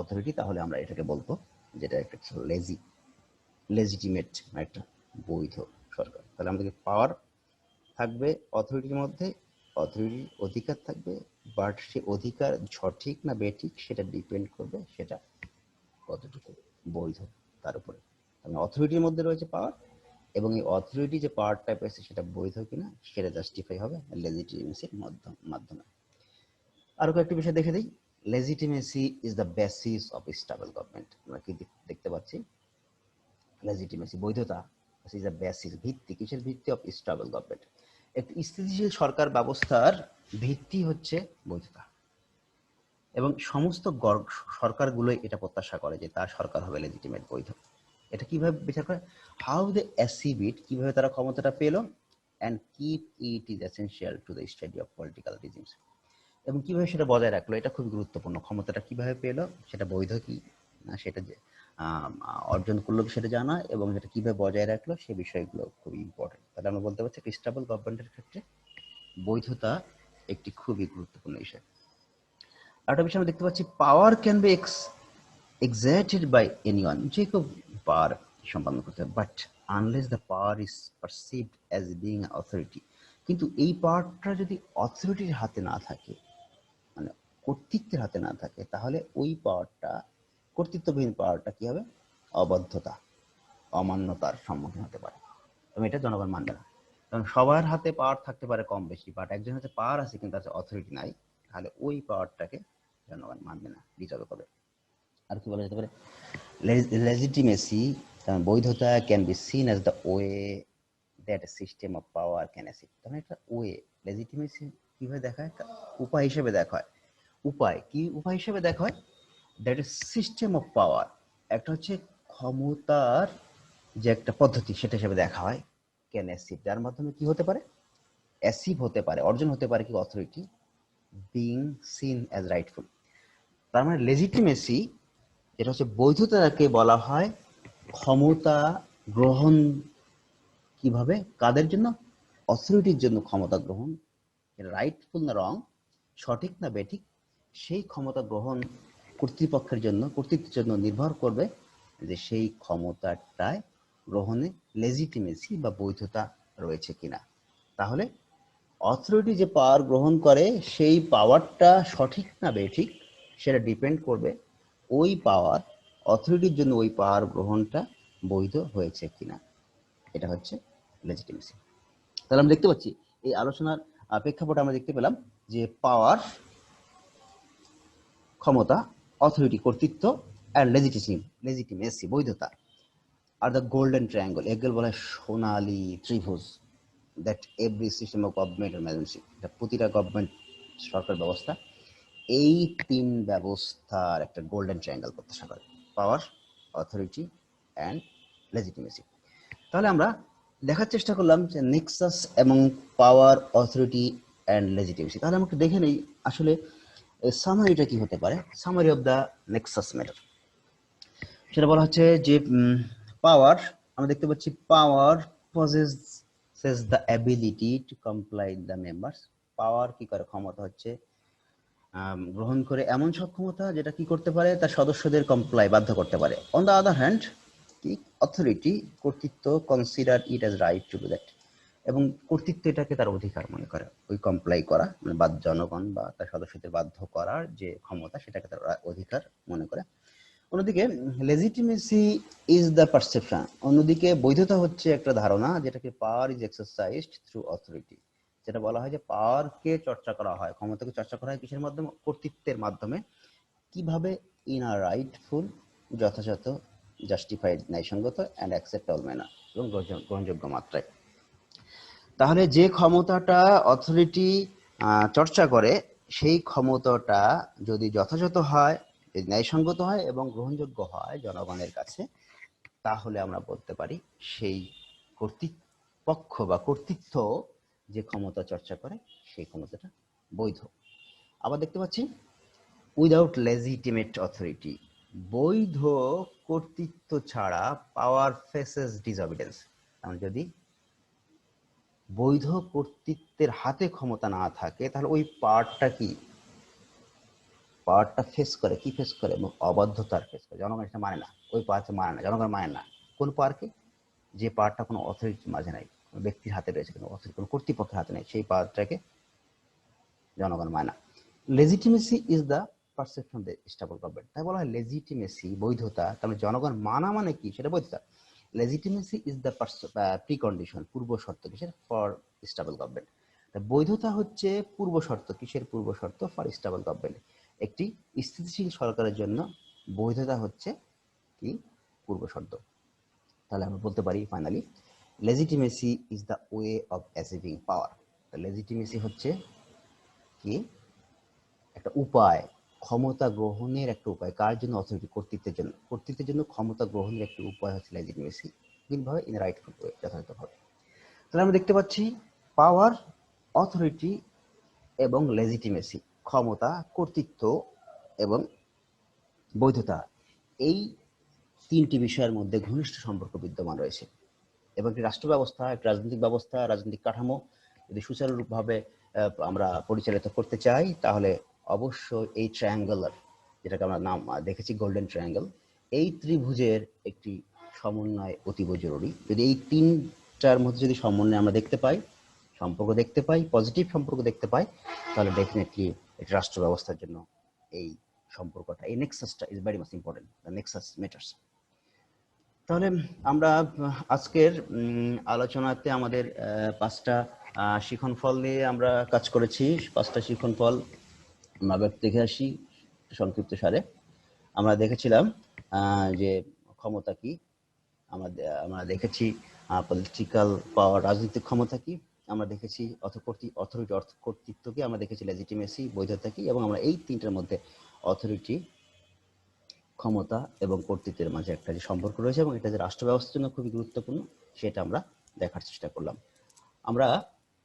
অথরিটি, তাহলে আমরা এটাকে বলবো যেটা একটা লেজিটিমেট, একটা বৈধ সরকার। তাহলে আমাদেরকে পাওয়ার থাকবে অথরিটির মধ্যে, অথরিটির অধিকার থাকবে, বাট সে অধিকার সঠিক না বেঠিক সেটা ডিপেন্ড করবে সেটা কতটুকু বৈধ তার উপরে। মানে অথরিটির মধ্যে রয়েছে পাওয়ার, এবং এই অথরিটি যে পাওয়ারটা পেয়েছে সেটা বৈধ কিনা সেটা জাস্টিফাই হবে লেজিটিমেসির মাধ্যমে। আরো কয়েকটি বিষয় দেখে দিই। Legitimacy is the basis of stable government. আমরা কি দেখতে পাচ্ছি, লেজিটিমেসি, বৈধতা, ইজ দ্য বেসিস, ভিত্তি, কিসের ভিত্তি, অফ স্টেবল গভর্নমেন্ট। একটি স্থিতিশীল সরকার ব্যবস্থার ভিত্তি হচ্ছে বৈধতা, এবং সমস্ত সরকারগুলোই এটা প্রত্যাশা করে যে তার সরকার হবে লেজিটিমেট, বৈধ। এটা কিভাবে বিচার করে, হাউ দে অ্যাচিভ ইট, কিভাবে তারা ক্ষমতাটা পেল, and keep it is essential to the study of political regimes, এবং কিভাবে সেটা বজায় রাখলো, এটা খুব গুরুত্বপূর্ণ। ক্ষমতাটা কিভাবে পেলো, সেটা বৈধ কি না সেটা যে অর্জন করলো সেটা জানা, এবং সেটা কিভাবে বজায় রাখলো সে বিষয়গুলো খুব ইম্পর্টেন্ট। তাহলে আমরা বলতে পারছি স্টেবল গভর্নমেন্টের ক্ষেত্রে বৈধতা একটি খুবই গুরুত্বপূর্ণ বিষয়। আরেকটা বিষয় আমরা দেখতে পাচ্ছি, power can be exerted by anyone, যে কেউ পাওয়ার সম্পাদন করতে পারে, but unless the power is perceived as being authority. কিন্তু এই পাওয়ারটা যদি অথরিটির হাতে না থাকে, মানে কর্তৃত্বের হাতে না থাকে, তাহলে ওই পাওয়ারটা, কর্তৃত্ববিহীন পাওয়ারটা কি হবে, অবাধ্যতা, অমান্যতার সম্মুখীন হতে পারে, এবং এটা জনগণ মানবে না। কারণ সবার হাতে পাওয়ার থাকতে পারে কম বেশি, বাট একজন হাতে পাওয়ার আছে কিন্তু তার অথরিটি নাই, তাহলে ওই পাওয়ারটাকে জনগণ মানবে না, ডিজার্ভ করবে। আর কি বলা যেতে পারে, লেজিটিমেসি, বৈধতা, can be seen as the way that system of power can achieve. তাহলে একটা ওয়ে, লেজিটিমেসি কিভাবে দেখা হয়, উপায় হিসেবে দেখা হয়। উপায় কি, উপায় হিসেবে দেখা হয়, that is system of power, একটা হচ্ছে ক্ষমতার যে একটা পদ্ধতি সেটা হিসেবে দেখা হয়, ক্যান অ্যাচিভ, যার মাধ্যমে কি হতে পারে, অ্যাচিভ হতে পারে, অর্জন হতে পারে কি, authority, being scene as Writefull. তার মানে লেজিটিমেসি যেটা হচ্ছে বৈধতাকে বলা হয় ক্ষমতা গ্রহণ কিভাবে, কাদের জন্য, অথরিটির জন্য ক্ষমতা গ্রহণ, রাইটফুল না রং, সঠিক না বেঠিক, সেই ক্ষমতা গ্রহণ কর্তৃপক্ষের জন্য, কর্তৃত্বের জন্য নির্ভর করবে যে সেই ক্ষমতাটায় গ্রহণে লেজিটিমেসি বা বৈধতা রয়েছে কিনা। তাহলে অথরিটি যে পাওয়ার গ্রহণ করে সেই পাওয়ারটা সঠিক না বেঠিক সেটা ডিপেন্ড করবে ওই পাওয়ার অথরিটির জন্য ওই পাওয়ার গ্রহণটা বৈধ হয়েছে কিনা, এটা হচ্ছে লেজিটিমেসি। তাহলে আমরা দেখতে পাচ্ছি এই আলোচনার প্রেক্ষাপটে আমরা দেখতে পেলাম যে পাওয়ার, ক্ষমতা, অথরিটি, কর্তৃত্ব, অ্যান্ড লেজিটিমেসি, বৈধতা আর দ্য গোল্ডেন ট্রায়াঙ্গল, এগুলো বলা হয় সোনালী ত্রিভুজ, that every system of government management, এটা প্রতিটা গভর্নমেন্ট সরকার ব্যবস্থা এই তিন ব্যবস্থার একটা গোল্ডেন ট্রায়াঙ্গেল প্রত্যাশা করে, পাওয়ার, অথরিটি অ্যান্ড লেজিটিমেসি। তাহলে আমরা দেখার চেষ্টা করলাম যে নেক্সাস এবং পাওয়ার, অথরিটি অ্যান্ড লেজিটিমেসি। তাহলে আমরা একটু দেখে নেই আসলে সামারিটা কি হতে পারে। Summary of the Nexus matter, সেটা বলা হচ্ছে যে পাওয়ার, আমরা দেখতে পাচ্ছি পাওয়ার possesses the ability to comply the members। পাওয়ার কি করে, ক্ষমতা হচ্ছে গ্রহণ করে এমন সক্ষমতা যেটা কি করতে পারে, তার সদস্যদের কমপ্লাই, বাধ্য করতে পারে। অন দ্য আদার হ্যান্ড কি, অথরিটি, কর্তৃত্ব, consider it as right to do that, এবং কর্তৃত্ব এটাকে তার অধিকার মনে করে, ওই কমপ্লাই করা মানে জনগণ বা তার সদস্যদের বাধ্য করার যে ক্ষমতা সেটাকে তার অধিকার মনে করে। অন্যদিকে লেজিটিমেসি ইজ দ্য পারসেপশন, অন্যদিকে বৈধতা হচ্ছে একটা ধারণা যেটাকে পাওয়ার ইজ এক্সারসাইজড থ্রু অথরিটি, যেটা বলা হয় যে পাওয়ারকে চর্চা করা হয়, ক্ষমতাকে চর্চা করা হয় কিসের মাধ্যমে, কর্তৃত্বের মাধ্যমে। কিভাবে, ইন আ রাইটফুল, যথাযথ, জাস্টিফাইড, ন্যায়সঙ্গত, অ্যান্ড অ্যাকসেপ্টেবল ম্যানার, এবং গ্রহণযোগ্য মাত্রায়। তাহলে যে ক্ষমতাটা অথরিটি চর্চা করে সেই ক্ষমতাটা যদি যথাযথ হয়, যদি ন্যায়সঙ্গত হয় এবং গ্রহণযোগ্য হয় জনগণের কাছে, তাহলে আমরা বলতে পারি সেই কর্তৃপক্ষ বা কর্তৃত্ব যে ক্ষমতা চর্চা করে সেই ক্ষমতাটা বৈধ। আবার দেখতে পাচ্ছি উইদাউট লেজিটিমেট অথরিটি, বৈধ কর্তৃত্ব ছাড়া পাওয়ার ফেসেস ডিসঅবিডেন্স। যদি বৈধ কর্তৃত্বের হাতে ক্ষমতা না থাকে তাহলে ওই পাওয়ারটা কি, পাওয়ারটা ফেস করে, কি ফেস করে, অবাধ্যতার ফেস করে। জনগণ এটা মানে না, ওই পাওয়ারটা মানে না, জনগণ মানে না। কোন পাওয়ারকে, যে পাওয়ারটা কোনো অথরিটির মাঝে নাই, কোনো ব্যক্তির হাতে রয়েছে, কোনো কর্তৃপক্ষের হাতে নেই, সেই পাওয়ারটাকে জনগণ মানে না। Legitimacy is the perception the stable government, তাই বলা হয় লেজিটিমেসি, বৈধতা, তার মানে জনগণ মানা মানে কি, সেটা বৈধতা। লেজিটিমেসি ইজ দ্য প্রিকন্ডিশন, পূর্ব শর্ত কিসের, ফর স্টেবল গভর্নমেন্ট। বৈধতা হচ্ছে পূর্ব শর্ত, কিসের পূর্ব শর্ত, ফর স্টেবল গভর্নমেন্ট। একটি স্থিতিশীল সরকারের জন্য বৈধতা হচ্ছে কি, পূর্ব শর্ত। তাহলে আমরা বলতে পারি finally legitimacy is the way of achieving power. Legitimacy হচ্ছে কি, একটা উপায়, ক্ষমতা গ্রহণের একটা উপায়। কার জন্য, অথরিটি, কর্তৃত্বের জন্য। কর্তৃত্বের জন্য ক্ষমতা গ্রহণের একটা উপায় হচ্ছে লেজিটিমেসি, কিভাবে, ইন রাইটফুল ওয়ে, যথাযথভাবে। তাহলে আমরা দেখতে পাচ্ছি পাওয়ার, অথরিটি এবং লেজিটিমেসি, ক্ষমতা, কর্তৃত্ব এবং বৈধতা, এই তিনটি বিষয়ের মধ্যে ঘনিষ্ঠ সম্পর্ক বিদ্যমান রয়েছে। এবং একটি রাষ্ট্র ব্যবস্থা, একটি রাজনৈতিক ব্যবস্থা, রাজনৈতিক কাঠামো যদি সুচারুরূপভাবে আমরা পরিচালিত করতে চাই তাহলে অবশ্যই এই ট্রায়াঙ্গেলার, যেটাকে আমরা নাম দেখেছি গোল্ডেন ট্রায়াঙ্গেল, এই ত্রিভুজের একটি সমন্বয় অতীব জরুরি। যদি এই তিনটার মধ্যে যদি সমন্বয় আমরা দেখতে পাই, সম্পর্ক দেখতে পাই, পজিটিভ সম্পর্ক দেখতে পাই, তাহলে ডেফিনেটলি একটি রাষ্ট্র ব্যবস্থার জন্য এই সম্পর্কটা, এই নেক্সাসটা is very much important, the nexus matters. তাহলে আমরা আজকের আলোচনাতে আমাদের 5টা শিখন ফল নিয়ে আমরা কাজ করেছি। 5টা শিখন ফল আমরা দেখে আসি সংক্ষিপ্ত সারে। আমরা দেখেছিলাম যে ক্ষমতা কি, আমরা দেখেছি পলিটিক্যাল পাওয়ার, রাজনৈতিক ক্ষমতা কি, আমরা দেখেছি অথরিটি, অর্থ কর্তৃত্ব কি, আমরা দেখেছি লেজিটিমেসি, বৈধতা কি, এবং আমরা এই তিনটার মধ্যে অথরিটি, ক্ষমতা এবং কর্তৃত্বের মাঝে একটা যে সম্পর্ক রয়েছে এবং এটা যে রাষ্ট্র ব্যবস্থার জন্য খুবই গুরুত্বপূর্ণ সেটা আমরা দেখার চেষ্টা করলাম। আমরা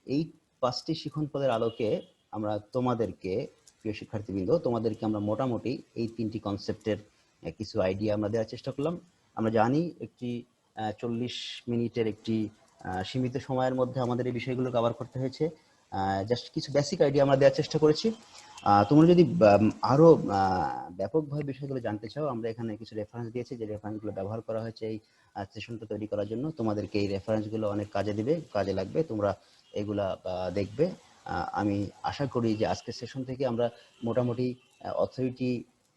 এই 5টি শিখন পদের আলোকে আমরা তোমাদেরকে, প্রিয় শিক্ষার্থীবৃন্দ, তোমাদেরকে আমরা মোটামুটি এই 3টি কনসেপ্টের কিছু আইডিয়া আমরা দেওয়ার চেষ্টা করলাম। আমরা জানি একটি 40 মিনিটের একটি সীমিত সময়ের মধ্যে আমাদের এই বিষয়গুলো কভার করতে হয়েছে। জাস্ট কিছু বেসিক আইডিয়া আমরা দেওয়ার চেষ্টা করেছি। তোমরা যদি আরো ব্যাপকভাবে বিষয়গুলো জানতে চাও, আমরা এখানে কিছু রেফারেন্স দিয়েছি, যে রেফারেন্সগুলো ব্যবহার করা হয়েছে এই সেশনটা তৈরি করার জন্য। তোমাদেরকে এই রেফারেন্সগুলো অনেক কাজে দিবে, কাজে লাগবে, তোমরা এগুলা দেখবে। আমি আশা করি যে আজকের সেশন থেকে আমরা মোটামুটি অথরিটি,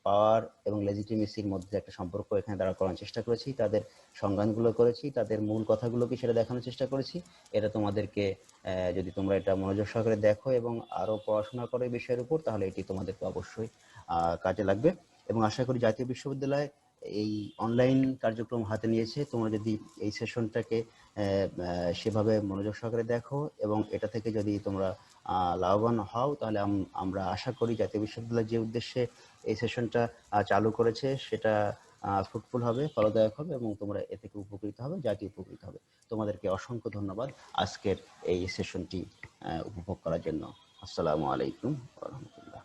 পাওয়ার এবং লেজিটিমেসির মধ্যে একটা সম্পর্ক এখানে দাঁড়া করানোর চেষ্টা করেছি, তাদের সংজ্ঞানগুলো করেছি, তাদের মূল কথাগুলো কি সেটা দেখানোর চেষ্টা করেছি। এটা তোমাদেরকে যদি তোমরা এটা মনোযোগ সহকারে দেখো এবং আরও পড়াশোনা করো এই বিষয়ের উপর, তাহলে এটি তোমাদেরকে অবশ্যই কাজে লাগবে। এবং আশা করি জাতীয় বিশ্ববিদ্যালয় এই অনলাইন কার্যক্রম হাতে নিয়েছে। তোমরা যদি এই সেশনটাকে সেভাবে মনোযোগ সহকারে দেখো এবং এটা থেকে যদি তোমরা লাভবান হও, তাহলে আমরা আশা করি জাতীয় বিশ্ববিদ্যালয় যে উদ্দেশ্যে এই সেশনটা চালু করেছে সেটা ফ্রুটফুল হবে, ফলদায়ক হবে এবং তোমরা এ থেকে উপকৃত হবে, জাতীয় উপকৃত হবে। তোমাদেরকে অসংখ্য ধন্যবাদ আজকের এই সেশনটি উপভোগ করার জন্য। আসসালামু আলাইকুম ওয়া রাহমাতুল্লাহ।